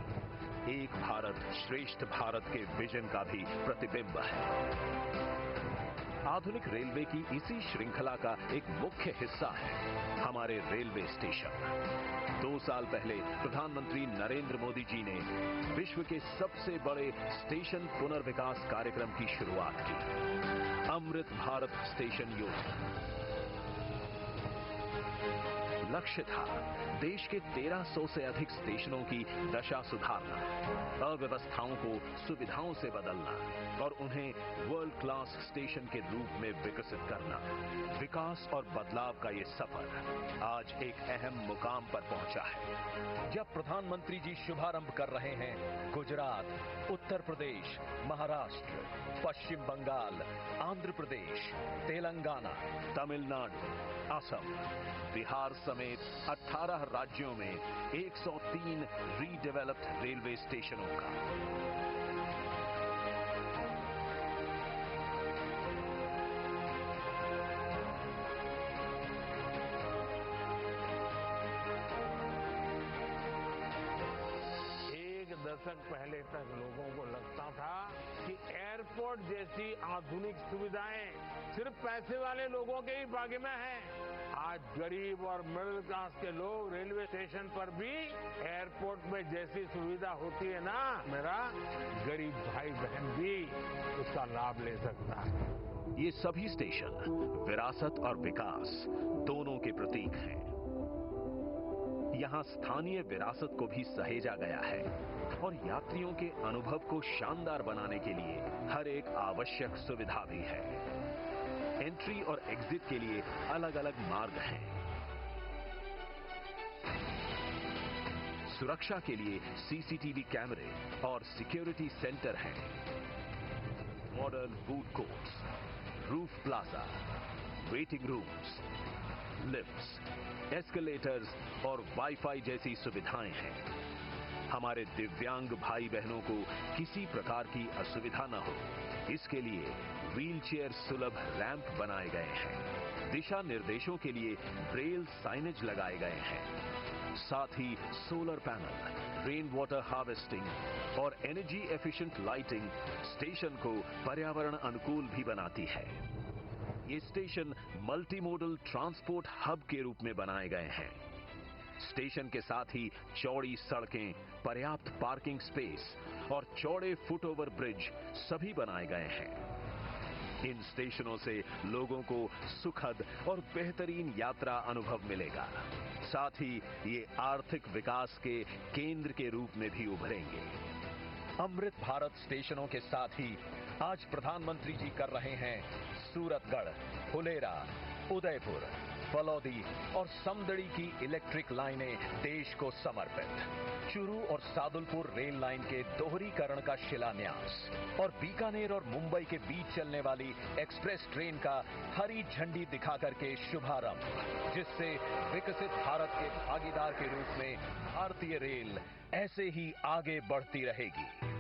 एक भारत श्रेष्ठ भारत के विजन का भी प्रतिबिंब है। आधुनिक रेलवे की इसी श्रृंखला का एक मुख्य हिस्सा है हमारे रेलवे स्टेशन। 2 साल पहले प्रधानमंत्री नरेंद्र मोदी जी ने विश्व के सबसे बड़े स्टेशन पुनर्विकास कार्यक्रम की शुरुआत की, अमृत भारत स्टेशन योजना। लक्ष्य था देश के 1300 से अधिक स्टेशनों की दशा सुधारना, अव्यवस्थाओं को सुविधाओं से बदलना और उन्हें वर्ल्ड क्लास स्टेशन के रूप में विकसित करना। विकास और बदलाव का ये सफर आज एक अहम मुकाम पर पहुंचा है, जब प्रधानमंत्री जी शुभारंभ कर रहे हैं गुजरात, उत्तर प्रदेश, महाराष्ट्र, पश्चिम बंगाल, आंध्र प्रदेश, तेलंगाना, तमिलनाडु, असम, बिहार समेत 18 राज्यों में 103 रीडेवलप्ड रेलवे स्टेशनों का। एक दशक पहले तक लोगों को लगता था कि एयरपोर्ट जैसी आधुनिक सुविधाएं सिर्फ पैसे वाले लोगों के ही भाग्य में हैं। आज गरीब और मिडिल क्लास के लोग रेलवे स्टेशन पर भी एयरपोर्ट में जैसी सुविधा होती है ना, मेरा गरीब भाई बहन भी उसका लाभ ले सकता है। ये सभी स्टेशन विरासत और विकास दोनों के प्रतीक हैं। यहाँ स्थानीय विरासत को भी सहेजा गया है और यात्रियों के अनुभव को शानदार बनाने के लिए हर एक आवश्यक सुविधा भी है। एंट्री और एग्जिट के लिए अलग अलग मार्ग हैं। सुरक्षा के लिए सीसीटीवी कैमरे और सिक्योरिटी सेंटर हैं। Modern food courts, roof plaza, waiting rooms, lifts, escalators और वाईफाई जैसी सुविधाएं हैं। हमारे दिव्यांग भाई बहनों को किसी प्रकार की असुविधा न हो, इसके लिए व्हीलचेयर सुलभ रैंप बनाए गए हैं। दिशा निर्देशों के लिए ब्रेल साइनेज लगाए गए हैं। साथ ही solar panel, rain water harvesting और एनर्जी एफिशिएंट लाइटिंग स्टेशन को पर्यावरण अनुकूल भी बनाती है। ये स्टेशन मल्टीमोडल ट्रांसपोर्ट हब के रूप में बनाए गए हैं। स्टेशन के साथ ही चौड़ी सड़कें, पर्याप्त पार्किंग स्पेस और चौड़े फुटओवर ब्रिज सभी बनाए गए हैं। इन स्टेशनों से लोगों को सुखद और बेहतरीन यात्रा अनुभव मिलेगा। साथ ही ये आर्थिक विकास के केंद्र के रूप में भी उभरेंगे। अमृत भारत स्टेशनों के साथ ही आज प्रधानमंत्री जी कर रहे हैं सूरतगढ़, फुलेरा, उदयपुर, फलौदी और समदड़ी की इलेक्ट्रिक लाइनें देश को समर्पित। चूरू और सादुलपुर रेल लाइन के दोहरीकरण का शिलान्यास और बीकानेर और मुंबई के बीच चलने वाली एक्सप्रेस ट्रेन का हरी झंडी दिखाकर के शुभारंभ, जिससे विकसित भारत के भागीदार के रूप में भारतीय रेल ऐसे ही आगे बढ़ती रहेगी।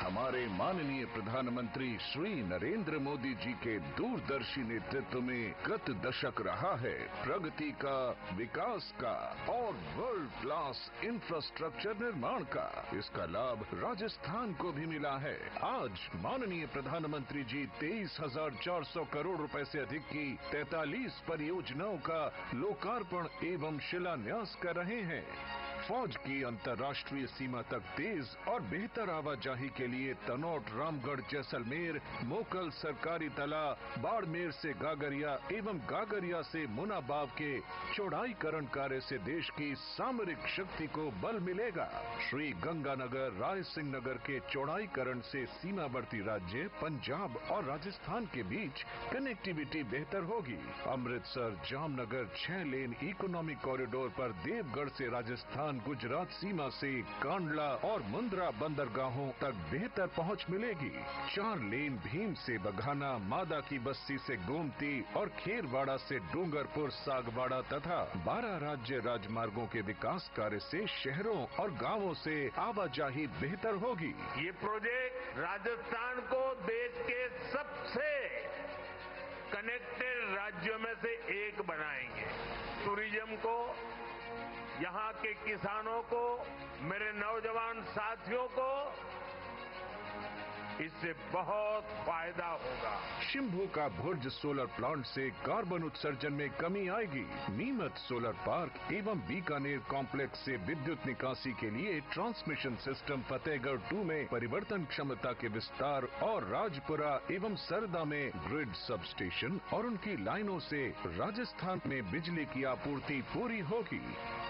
हमारे माननीय प्रधानमंत्री श्री नरेंद्र मोदी जी के दूरदर्शी नेतृत्व में गत दशक रहा है प्रगति का, विकास का और वर्ल्ड क्लास इंफ्रास्ट्रक्चर निर्माण का। इसका लाभ राजस्थान को भी मिला है। आज माननीय प्रधानमंत्री जी 23,400 करोड़ रुपए से अधिक की 43 परियोजनाओं का लोकार्पण एवं शिलान्यास कर रहे हैं। फौज की अंतर्राष्ट्रीय सीमा तक तेज और बेहतर आवाजाही के लिए तनौट, रामगढ़, जैसलमेर, मोकल सरकारी तला, बाड़मेर से गागरिया एवं गागरिया से मुनाबाव के चौड़ाईकरण कार्य से देश की सामरिक शक्ति को बल मिलेगा। श्री गंगानगर, राय सिंह नगर के चौड़ाईकरण से सीमावर्ती राज्य पंजाब और राजस्थान के बीच कनेक्टिविटी बेहतर होगी। अमृतसर जामनगर 6 लेन इकोनॉमिक कॉरिडोर पर देवगढ़ से राजस्थान गुजरात सीमा से कांडला और मुंद्रा बंदरगाहों तक बेहतर पहुंच मिलेगी। 4 लेन भीम से बघाना, मादा की बस्ती से गोमती और खेरवाड़ा से डूंगरपुर, सागवाड़ा तथा 12 राज्य राजमार्गों के विकास कार्य से शहरों और गांवों से आवाजाही बेहतर होगी। ये प्रोजेक्ट राजस्थान को देश के सबसे कनेक्टेड राज्यों में से एक बनाएंगे। टूरिज्म को, यहाँ के किसानों को, मेरे नौजवान साथियों को इससे बहुत फायदा होगा। शिम्भू का भुर्ज सोलर प्लांट से कार्बन उत्सर्जन में कमी आएगी। नीमच सोलर पार्क एवं बीकानेर कॉम्प्लेक्स से विद्युत निकासी के लिए ट्रांसमिशन सिस्टम फतेहगढ़ 2 में परिवर्तन क्षमता के विस्तार और राजपुरा एवं सरदा में ग्रिड सब स्टेशन और उनकी लाइनों से राजस्थान में बिजली की आपूर्ति पूरी होगी।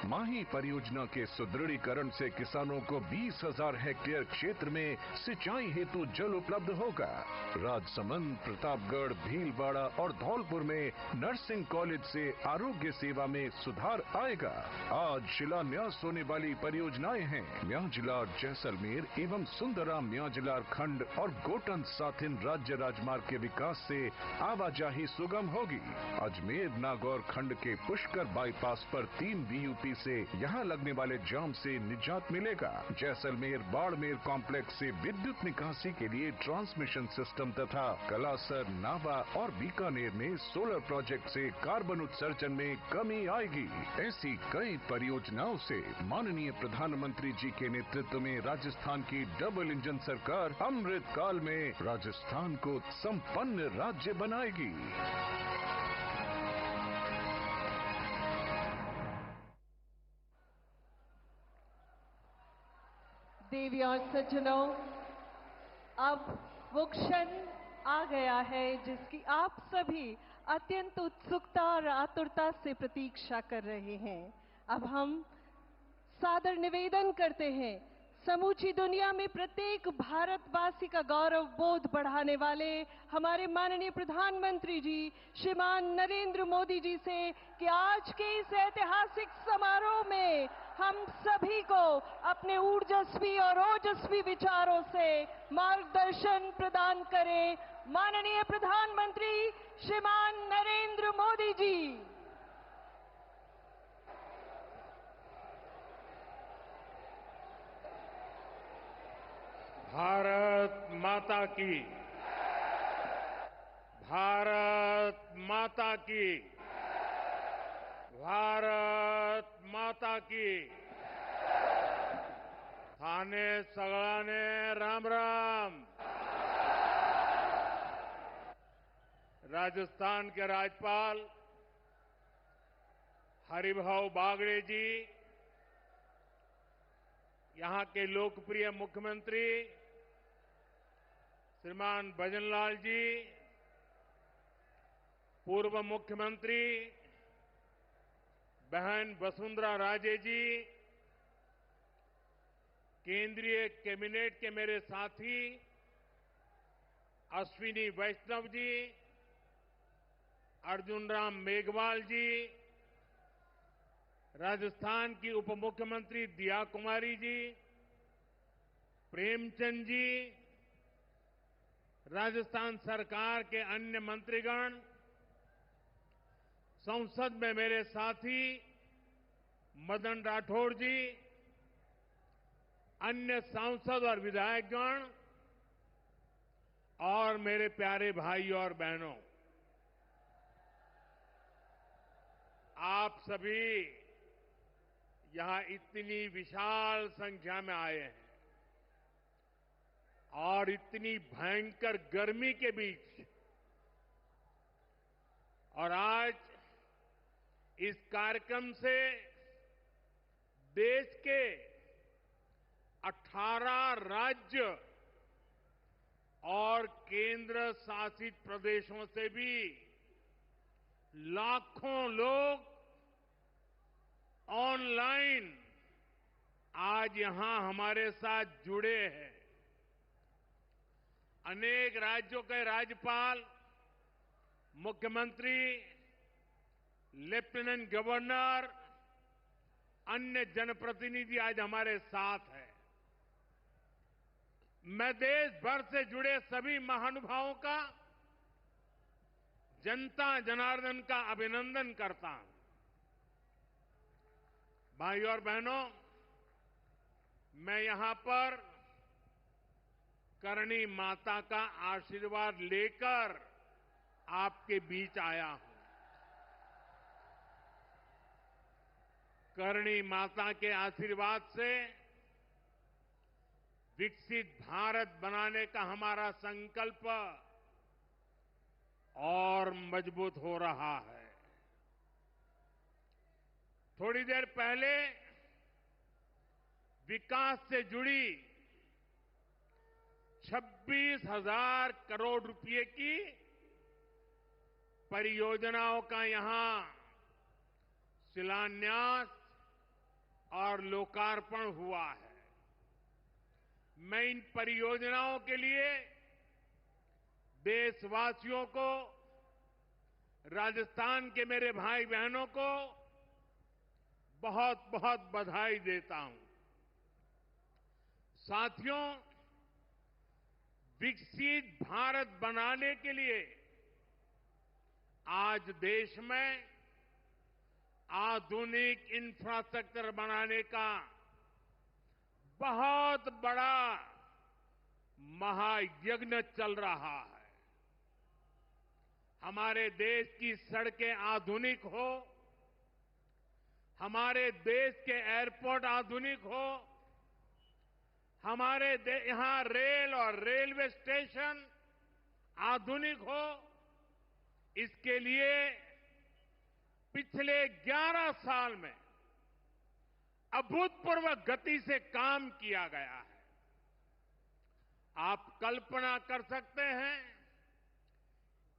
माही परियोजना के सुदृढ़ीकरण से किसानों को 20,000 हेक्टेयर क्षेत्र में सिंचाई हेतु जल उपलब्ध होगा। राजसमंद, प्रतापगढ़, भीलवाड़ा और धौलपुर में नर्सिंग कॉलेज से आरोग्य सेवा में सुधार आएगा। आज शिलान्यास होने वाली परियोजनाएं हैं म्याजलार जैसलमेर एवं सुंदराम म्याजलार खंड और गोटन साथिन राज्य राजमार्ग के विकास से आवाजाही सुगम होगी। अजमेर नागौर खंड के पुष्कर बाईपास पर 3 BUT से यहां लगने वाले जाम से निजात मिलेगा। जैसलमेर बाड़मेर कॉम्प्लेक्स से विद्युत निकासी के लिए ट्रांसमिशन सिस्टम तथा कलासर, नावा और बीकानेर में सोलर प्रोजेक्ट से कार्बन उत्सर्जन में कमी आएगी। ऐसी कई परियोजनाओं से माननीय प्रधानमंत्री जी के नेतृत्व में राजस्थान की डबल इंजन सरकार अमृत काल में राजस्थान को संपन्न राज्य बनाएगी। देवी और सज्जनों, अब वो क्षण आ गया है जिसकी आप सभी अत्यंत उत्सुकता और आतुरता से प्रतीक्षा कर रहे हैं। अब हम सादर निवेदन करते हैं समूची दुनिया में प्रत्येक भारतवासी का गौरव बोध बढ़ाने वाले हमारे माननीय प्रधानमंत्री जी श्रीमान नरेंद्र मोदी जी से कि आज के इस ऐतिहासिक समारोह में हम सभी को अपने ऊर्जस्वी और ओजस्वी विचारों से मार्गदर्शन प्रदान करें। माननीय प्रधानमंत्री श्रीमान नरेंद्र मोदी जी। भारत माता की, भारत माता की, भारत माता की। थाने सगळाने राम राम। राजस्थान के राज्यपाल हरिभाऊ बागड़े जी, यहां के लोकप्रिय मुख्यमंत्री श्रीमान भजनलाल जी, पूर्व मुख्यमंत्री बहन वसुंधरा राजे जी, केंद्रीय कैबिनेट के मेरे साथी अश्विनी वैष्णव जी, अर्जुन राम मेघवाल जी, राजस्थान की उप मुख्यमंत्री दिया कुमारी जी, प्रेमचंद जी, राजस्थान सरकार के अन्य मंत्रीगण, संसद में मेरे साथी मदन राठौड़ जी, अन्य सांसद और विधायकगण और मेरे प्यारे भाई और बहनों, आप सभी यहां इतनी विशाल संख्या में आए हैं और इतनी भयंकर गर्मी के बीच, और आज इस कार्यक्रम से देश के 18 राज्य और केंद्र शासित प्रदेशों से भी लाखों लोग ऑनलाइन आज यहां हमारे साथ जुड़े हैं। अनेक राज्यों के राज्यपाल, मुख्यमंत्री, लेफ्टिनेंट गवर्नर, अन्य जनप्रतिनिधि आज हमारे साथ हैं। मैं देश भर से जुड़े सभी महानुभावों का, जनता जनार्दन का अभिनंदन करता हूं। भाई और बहनों, मैं यहां पर करणी माता का आशीर्वाद लेकर आपके बीच आया हूं। करणी माता के आशीर्वाद से विकसित भारत बनाने का हमारा संकल्प और मजबूत हो रहा है। थोड़ी देर पहले विकास से जुड़ी 26,000 करोड़ रुपए की परियोजनाओं का यहां शिलान्यास और लोकार्पण हुआ है। मैं इन परियोजनाओं के लिए देशवासियों को, राजस्थान के मेरे भाई बहनों को बहुत बहुत बधाई देता हूं। साथियों, विकसित भारत बनाने के लिए आज देश में आधुनिक इंफ्रास्ट्रक्चर बनाने का बहुत बड़ा महायज्ञ चल रहा है। हमारे देश की सड़कें आधुनिक हो, हमारे देश के एयरपोर्ट आधुनिक हो, हमारे यहां रेल और रेलवे स्टेशन आधुनिक हो, इसके लिए पिछले 11 साल में अभूतपूर्व गति से काम किया गया है। आप कल्पना कर सकते हैं,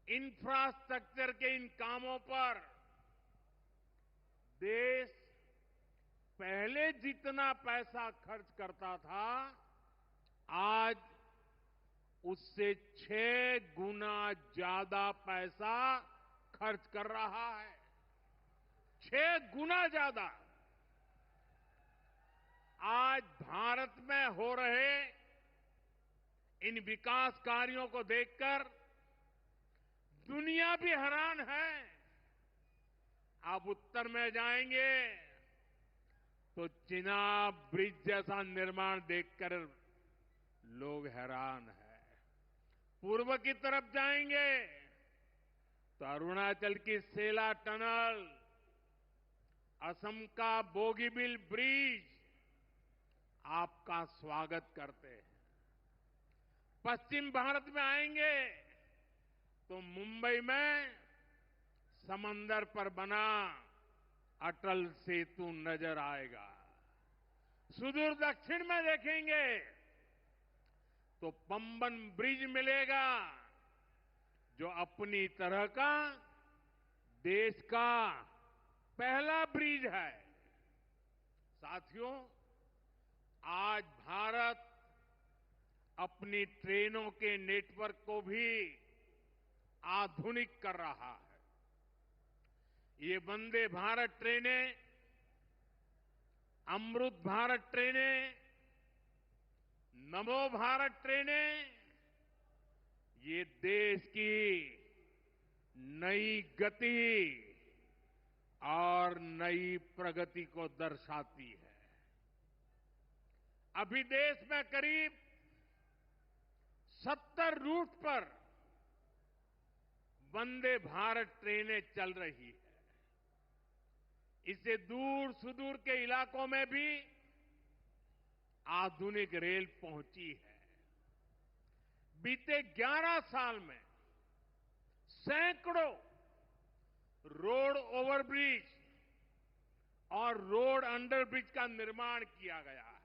इंफ्रास्ट्रक्चर के इन कामों पर देश पहले जितना पैसा खर्च करता था, आज उससे 6 गुना ज्यादा पैसा खर्च कर रहा है। 6 गुना ज्यादा। आज भारत में हो रहे इन विकास कार्यों को देखकर दुनिया भी हैरान है। आप उत्तर में जाएंगे तो चिनाब ब्रिज जैसा निर्माण देखकर लोग हैरान हैं। पूर्व की तरफ जाएंगे तो अरुणाचल की सेला टनल, असम का बोगीबिल ब्रिज आपका स्वागत करते हैं। पश्चिम भारत में आएंगे तो मुंबई में समंदर पर बना अटल सेतु नजर आएगा। सुदूर दक्षिण में देखेंगे तो पंबन ब्रिज मिलेगा, जो अपनी तरह का देश का पहला ब्रिज है। साथियों, आज भारत अपनी ट्रेनों के नेटवर्क को भी आधुनिक कर रहा है। ये वंदे भारत ट्रेनें, अमृत भारत ट्रेनें, नमो भारत ट्रेनें, ये देश की नई गति और नई प्रगति को दर्शाती है। अभी देश में करीब 70 रूट पर वंदे भारत ट्रेनें चल रही है। इससे दूर सुदूर के इलाकों में भी आधुनिक रेल पहुंची है। बीते 11 साल में सैकड़ों रोड ओवरब्रिज और रोड अंडरब्रिज का निर्माण किया गया है।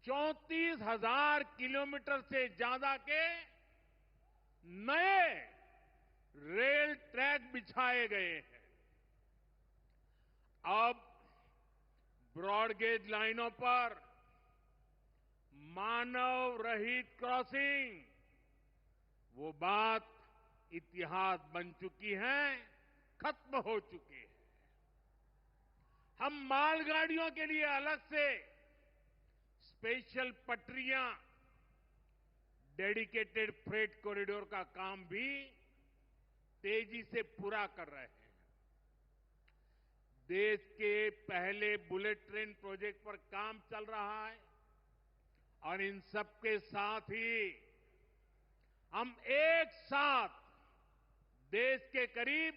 34,000 किलोमीटर से ज्यादा के नए रेल ट्रैक बिछाए गए हैं। अब ब्रॉडगेज लाइनों पर मानव रहित क्रॉसिंग, वो बात इतिहास बन चुकी है, खत्म हो चुकी है। हम मालगाड़ियों के लिए अलग से स्पेशल पटरियां, डेडिकेटेड फ्रेट कॉरिडोर का काम भी तेजी से पूरा कर रहे हैं। देश के पहले बुलेट ट्रेन प्रोजेक्ट पर काम चल रहा है और इन सबके साथ ही हम एक साथ देश के करीब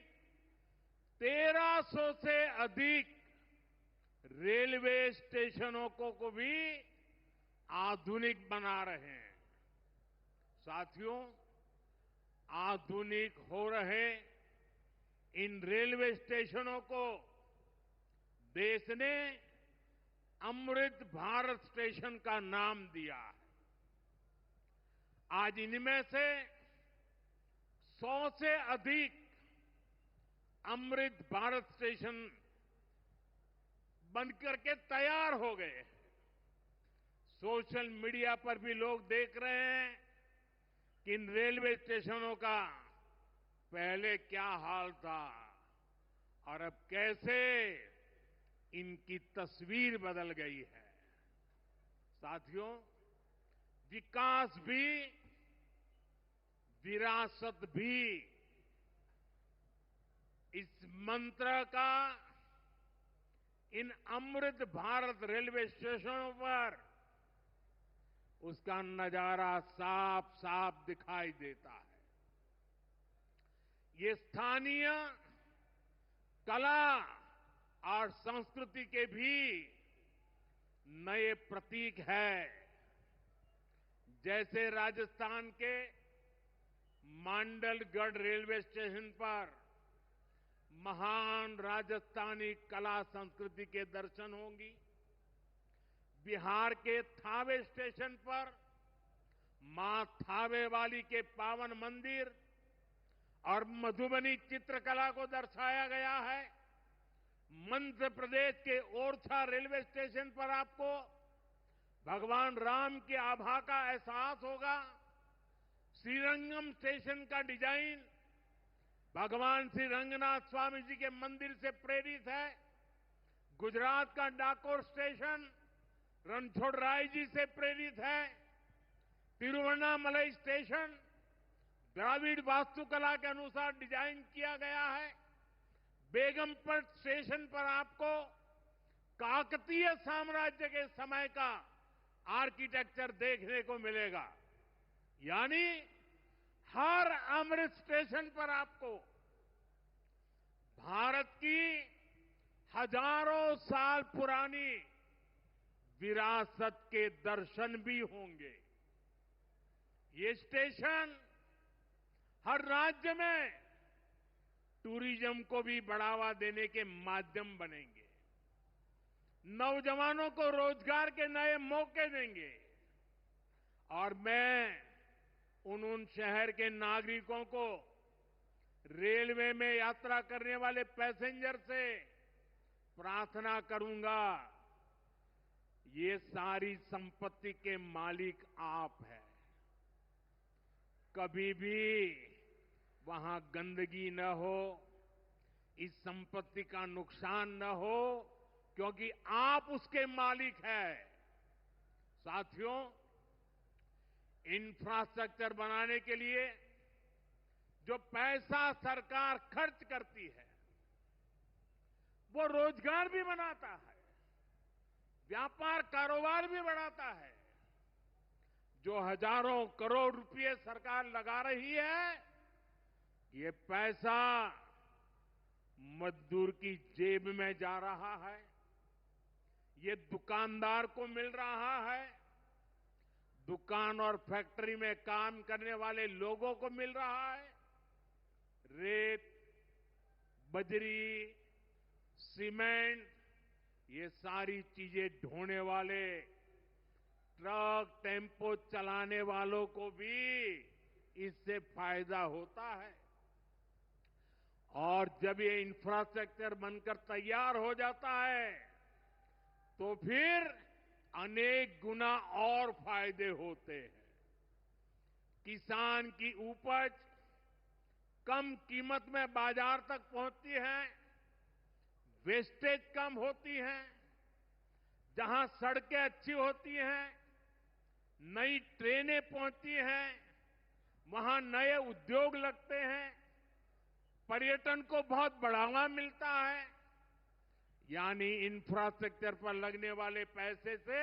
1300 से अधिक रेलवे स्टेशनों को भी आधुनिक बना रहे हैं। साथियों, आधुनिक हो रहे इन रेलवे स्टेशनों को देश ने अमृत भारत स्टेशन का नाम दिया है। आज इनमें से 100 से अधिक अमृत भारत स्टेशन बनकर के तैयार हो गए हैं। सोशल मीडिया पर भी लोग देख रहे हैं कि इन रेलवे स्टेशनों का पहले क्या हाल था और अब कैसे इनकी तस्वीर बदल गई है। साथियों, विकास भी विरासत भी, इस मंत्र का इन अमृत भारत रेलवे स्टेशनों पर उसका नजारा साफ साफ दिखाई देता है। ये स्थानीय कला और संस्कृति के भी नए प्रतीक है। जैसे राजस्थान के मांडलगढ़ रेलवे स्टेशन पर महान राजस्थानी कला संस्कृति के दर्शन होंगी। बिहार के थावे स्टेशन पर मां थावे वाली के पावन मंदिर और मधुबनी चित्रकला को दर्शाया गया है। मध्य प्रदेश के ओरछा रेलवे स्टेशन पर आपको भगवान राम की आभा का एहसास होगा। श्रीरंगम स्टेशन का डिजाइन भगवान श्री रंगनाथ स्वामी जी के मंदिर से प्रेरित है। गुजरात का डाकोर स्टेशन रणछोड़राय जी से प्रेरित है। तिरुवन्नामलई स्टेशन द्राविड़ वास्तुकला के अनुसार डिजाइन किया गया है। बेगमपट स्टेशन पर आपको काकतीय साम्राज्य के समय का आर्किटेक्चर देखने को मिलेगा। यानी हर अमृत स्टेशन पर आपको भारत की हजारों साल पुरानी विरासत के दर्शन भी होंगे। ये स्टेशन हर राज्य में टूरिज्म को भी बढ़ावा देने के माध्यम बनेंगे, नौजवानों को रोजगार के नए मौके देंगे और मैं उन शहर के नागरिकों को रेलवे में यात्रा करने वाले पैसेंजर से प्रार्थना करूंगा, ये सारी संपत्ति के मालिक आप हैं। कभी भी वहां गंदगी न हो, इस संपत्ति का नुकसान न हो, क्योंकि आप उसके मालिक हैं। साथियों, इंफ्रास्ट्रक्चर बनाने के लिए जो पैसा सरकार खर्च करती है वो रोजगार भी बनाता है, व्यापार कारोबार भी बढ़ाता है। जो हजारों करोड़ रुपए सरकार लगा रही है, ये पैसा मजदूर की जेब में जा रहा है, ये दुकानदार को मिल रहा है, दुकान और फैक्ट्री में काम करने वाले लोगों को मिल रहा है। रेत, बजरी, सीमेंट, ये सारी चीजें ढोने वाले ट्रक, टेम्पो चलाने वालों को भी इससे फायदा होता है। और जब ये इंफ्रास्ट्रक्चर बनकर तैयार हो जाता है तो फिर अनेक गुना और फायदे होते हैं। किसान की उपज कम कीमत में बाजार तक पहुंचती है, वेस्टेज कम होती है, जहां सड़कें अच्छी होती हैं, नई ट्रेनें पहुंचती हैं, वहां नए उद्योग लगते हैं, पर्यटन को बहुत बढ़ावा मिलता है। यानी इंफ्रास्ट्रक्चर पर लगने वाले पैसे से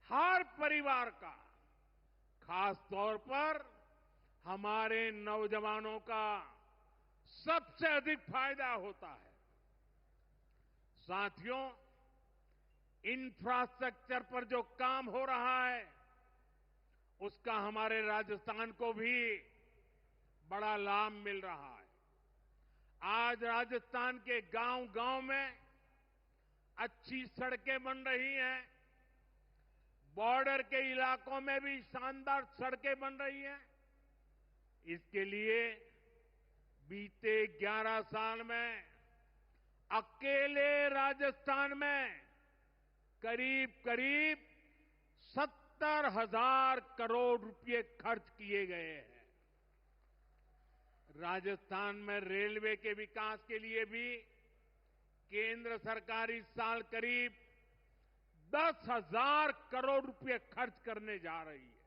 हर परिवार का, खास तौर पर हमारे नौजवानों का सबसे अधिक फायदा होता है। साथियों, इंफ्रास्ट्रक्चर पर जो काम हो रहा है उसका हमारे राजस्थान को भी बड़ा लाभ मिल रहा है। आज राजस्थान के गांव-गांव में अच्छी सड़कें बन रही हैं। बॉर्डर के इलाकों में भी शानदार सड़कें बन रही हैं। इसके लिए बीते 11 साल में अकेले राजस्थान में करीब 70,000 करोड़ रुपए खर्च किए गए हैं। राजस्थान में रेलवे के विकास के लिए भी केंद्र सरकार इस साल करीब 10,000 करोड़ रुपए खर्च करने जा रही है।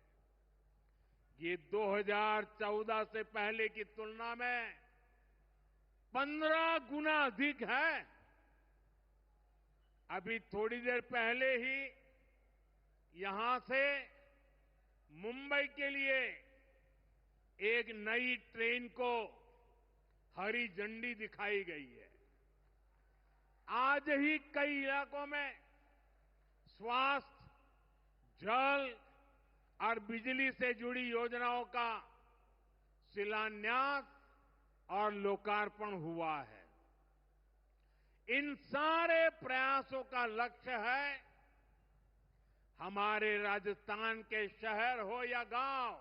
ये 2014 से पहले की तुलना में 15 गुना अधिक है। अभी थोड़ी देर पहले ही यहां से मुंबई के लिए एक नई ट्रेन को हरी झंडी दिखाई गई है। आज ही कई इलाकों में स्वास्थ्य, जल और बिजली से जुड़ी योजनाओं का शिलान्यास और लोकार्पण हुआ है। इन सारे प्रयासों का लक्ष्य है हमारे राजस्थान के शहर हो या गांव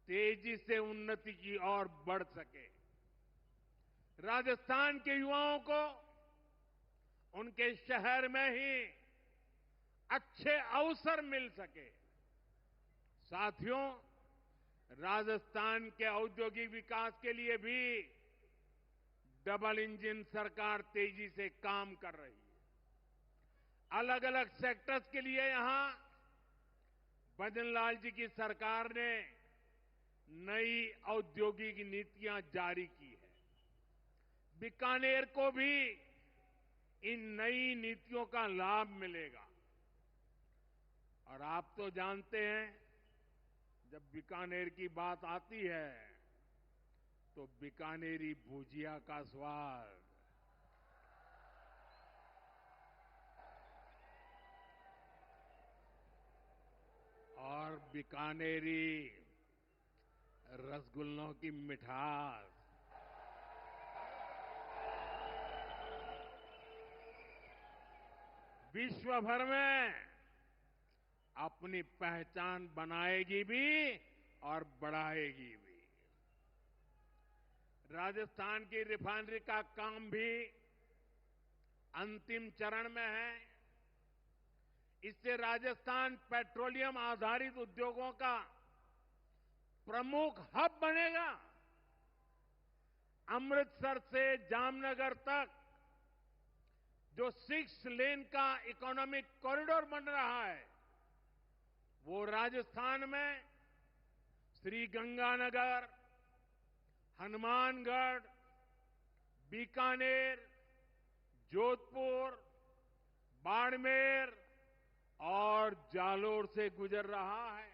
तेजी से उन्नति की ओर बढ़ सके। राजस्थान के युवाओं को उनके शहर में ही अच्छे अवसर मिल सके। साथियों, राजस्थान के औद्योगिक विकास के लिए भी डबल इंजन सरकार तेजी से काम कर रही है। अलग अलग सेक्टर्स के लिए यहां भजनलाल जी की सरकार ने नई औद्योगिक नीतियां जारी की है। बीकानेर को भी इन नई नीतियों का लाभ मिलेगा। और आप तो जानते हैं, जब बीकानेर की बात आती है तो बीकानेरी भुजिया का स्वाद और बीकानेरी रसगुल्लों की मिठास विश्व भर में अपनी पहचान बनाएगी भी और बढ़ाएगी भी। राजस्थान की रिफाइनरी का काम भी अंतिम चरण में है। इससे राजस्थान पेट्रोलियम आधारित उद्योगों का प्रमुख हब बनेगा। अमृतसर से जामनगर तक जो 6 लेन का इकोनॉमिक कॉरिडोर बन रहा है, वो राजस्थान में श्रीगंगानगर, हनुमानगढ़, बीकानेर, जोधपुर, बाड़मेर और जालोर से गुजर रहा है।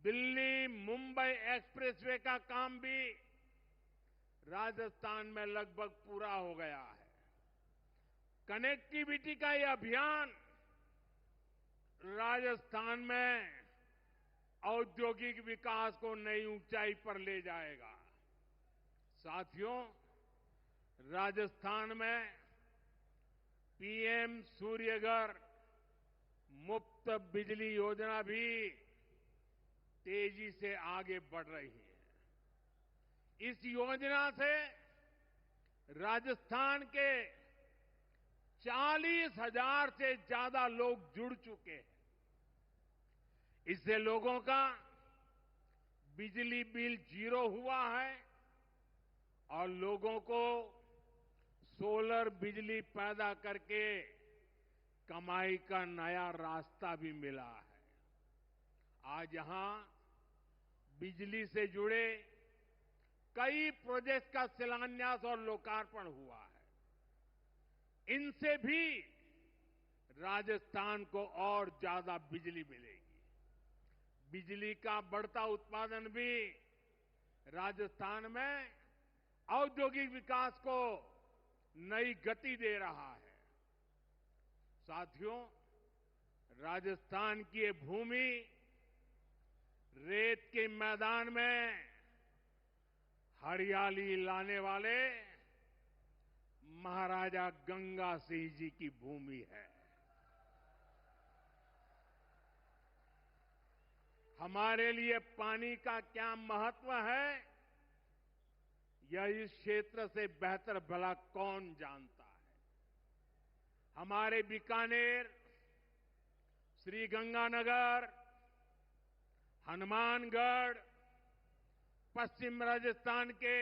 दिल्ली मुंबई एक्सप्रेसवे का काम भी राजस्थान में लगभग पूरा हो गया है। कनेक्टिविटी का ये अभियान राजस्थान में औद्योगिक विकास को नई ऊंचाई पर ले जाएगा। साथियों, राजस्थान में पीएम सूर्यघर मुफ्त बिजली योजना भी तेजी से आगे बढ़ रही है। इस योजना से राजस्थान के 40,000 से ज्यादा लोग जुड़ चुके हैं। इससे लोगों का बिजली बिल 0 हुआ है और लोगों को सोलर बिजली पैदा करके कमाई का नया रास्ता भी मिला है। आज यहां बिजली से जुड़े कई प्रोजेक्ट का शिलान्यास और लोकार्पण हुआ है। इनसे भी राजस्थान को और ज्यादा बिजली मिलेगी। बिजली का बढ़ता उत्पादन भी राजस्थान में औद्योगिक विकास को नई गति दे रहा है। साथियों, राजस्थान की ये भूमि रेत के मैदान में हरियाली लाने वाले महाराजा गंगा सिंह जी की भूमि है। हमारे लिए पानी का क्या महत्व है, यह इस क्षेत्र से बेहतर भला कौन जानता है। हमारे बीकानेर, श्रीगंगानगर, हनुमानगढ़, पश्चिम राजस्थान के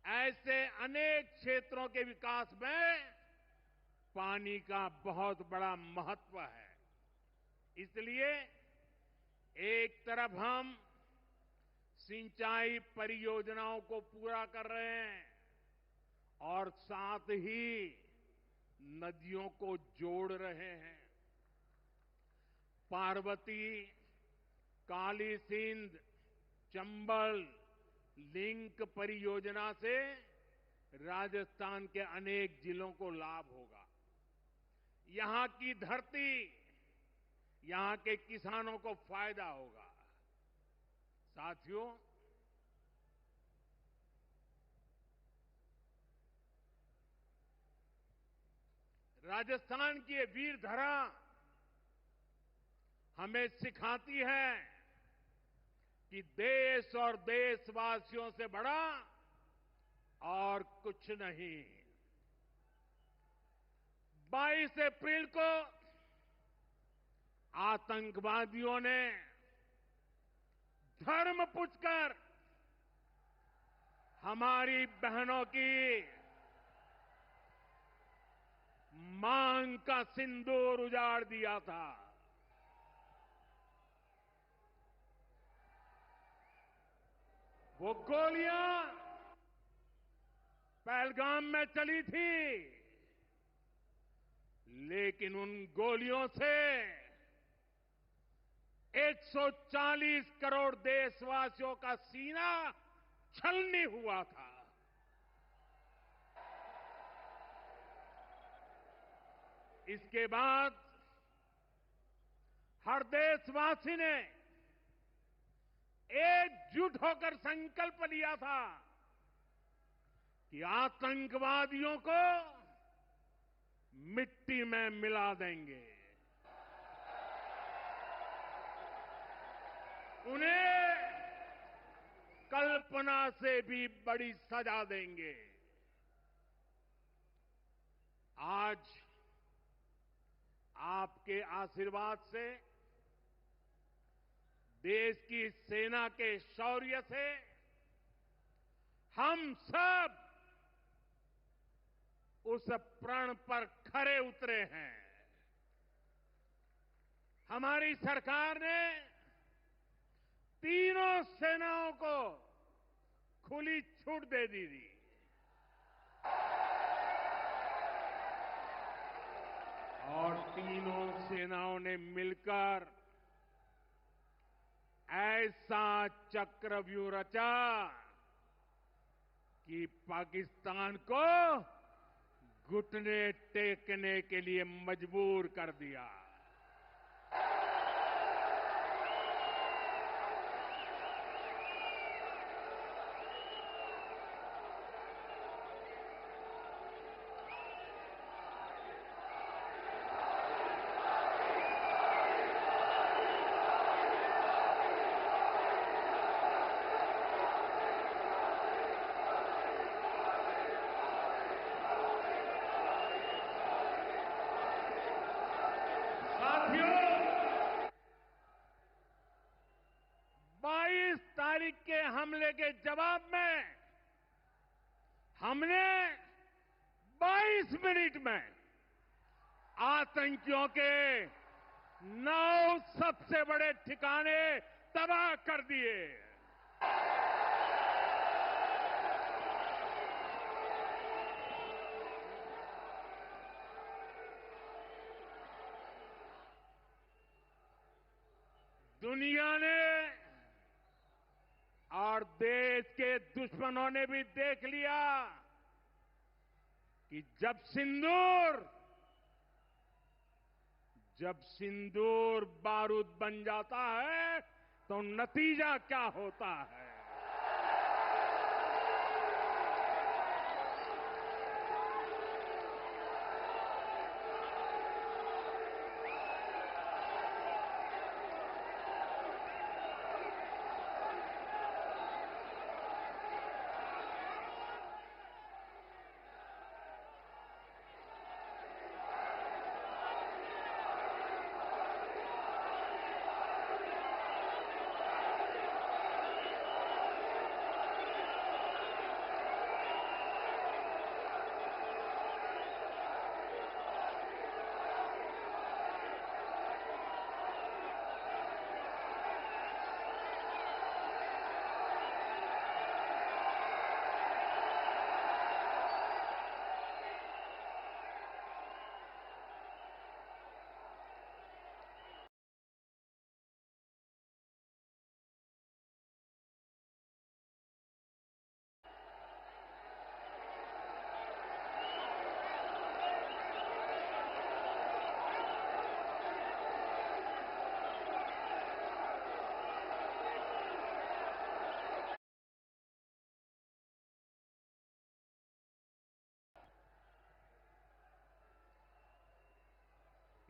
ऐसे अनेक क्षेत्रों के विकास में पानी का बहुत बड़ा महत्व है। इसलिए एक तरफ हम सिंचाई परियोजनाओं को पूरा कर रहे हैं और साथ ही नदियों को जोड़ रहे हैं। पार्वती, काली सिंध, चंबल लिंक परियोजना से राजस्थान के अनेक जिलों को लाभ होगा। यहां की धरती, यहां के किसानों को फायदा होगा। साथियों, राजस्थान की ये वीर धरा हमें सिखाती है कि देश और देशवासियों से बड़ा और कुछ नहीं। 22 अप्रैल को आतंकवादियों ने धर्म पूछकर हमारी बहनों की मांग का सिंदूर उजाड़ दिया था। वो गोलियां पहलगाम में चली थी, लेकिन उन गोलियों से 140 करोड़ देशवासियों का सीना छलनी हुआ था। इसके बाद हर देशवासी ने एकजुट होकर संकल्प लिया था कि आतंकवादियों को मिट्टी में मिला देंगे, उन्हें कल्पना से भी बड़ी सजा देंगे। आज आपके आशीर्वाद से, देश की सेना के शौर्य से हम सब उस प्रण पर खरे उतरे हैं। हमारी सरकार ने तीनों सेनाओं को खुली छूट दे दी थी। और तीनों सेनाओं ने मिलकर ऐसा चक्रव्यूह रचा कि पाकिस्तान को घुटने टेकने के लिए मजबूर कर दिया। तारीख के हमले के जवाब में हमने 22 मिनट में आतंकियों के 9 सबसे बड़े ठिकाने तबाह कर दिए। दुनिया ने और देश के दुश्मनों ने भी देख लिया कि जब सिंदूर जब सिंदूर बारूद बन जाता है तो नतीजा क्या होता है।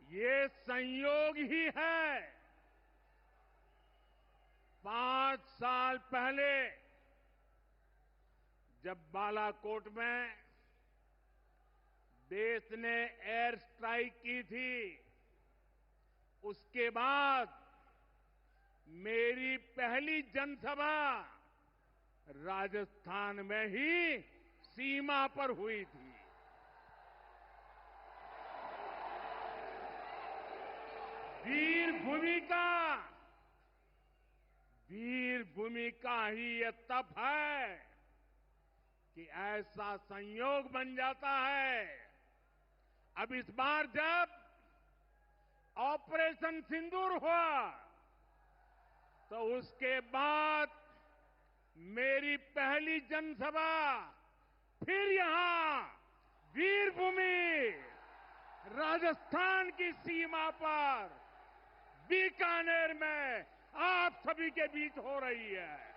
ये संयोग ही है। 5 साल पहले जब बालाकोट में देश ने एयर स्ट्राइक की थी, उसके बाद मेरी पहली जनसभा राजस्थान में ही सीमा पर हुई थी। वीर भूमि का ही ये तप है कि ऐसा संयोग बन जाता है। अब इस बार जब ऑपरेशन सिंदूर हुआ तो उसके बाद मेरी पहली जनसभा फिर यहां वीर भूमि राजस्थान की सीमा पर बीकानेर में आप सभी के बीच हो रही है।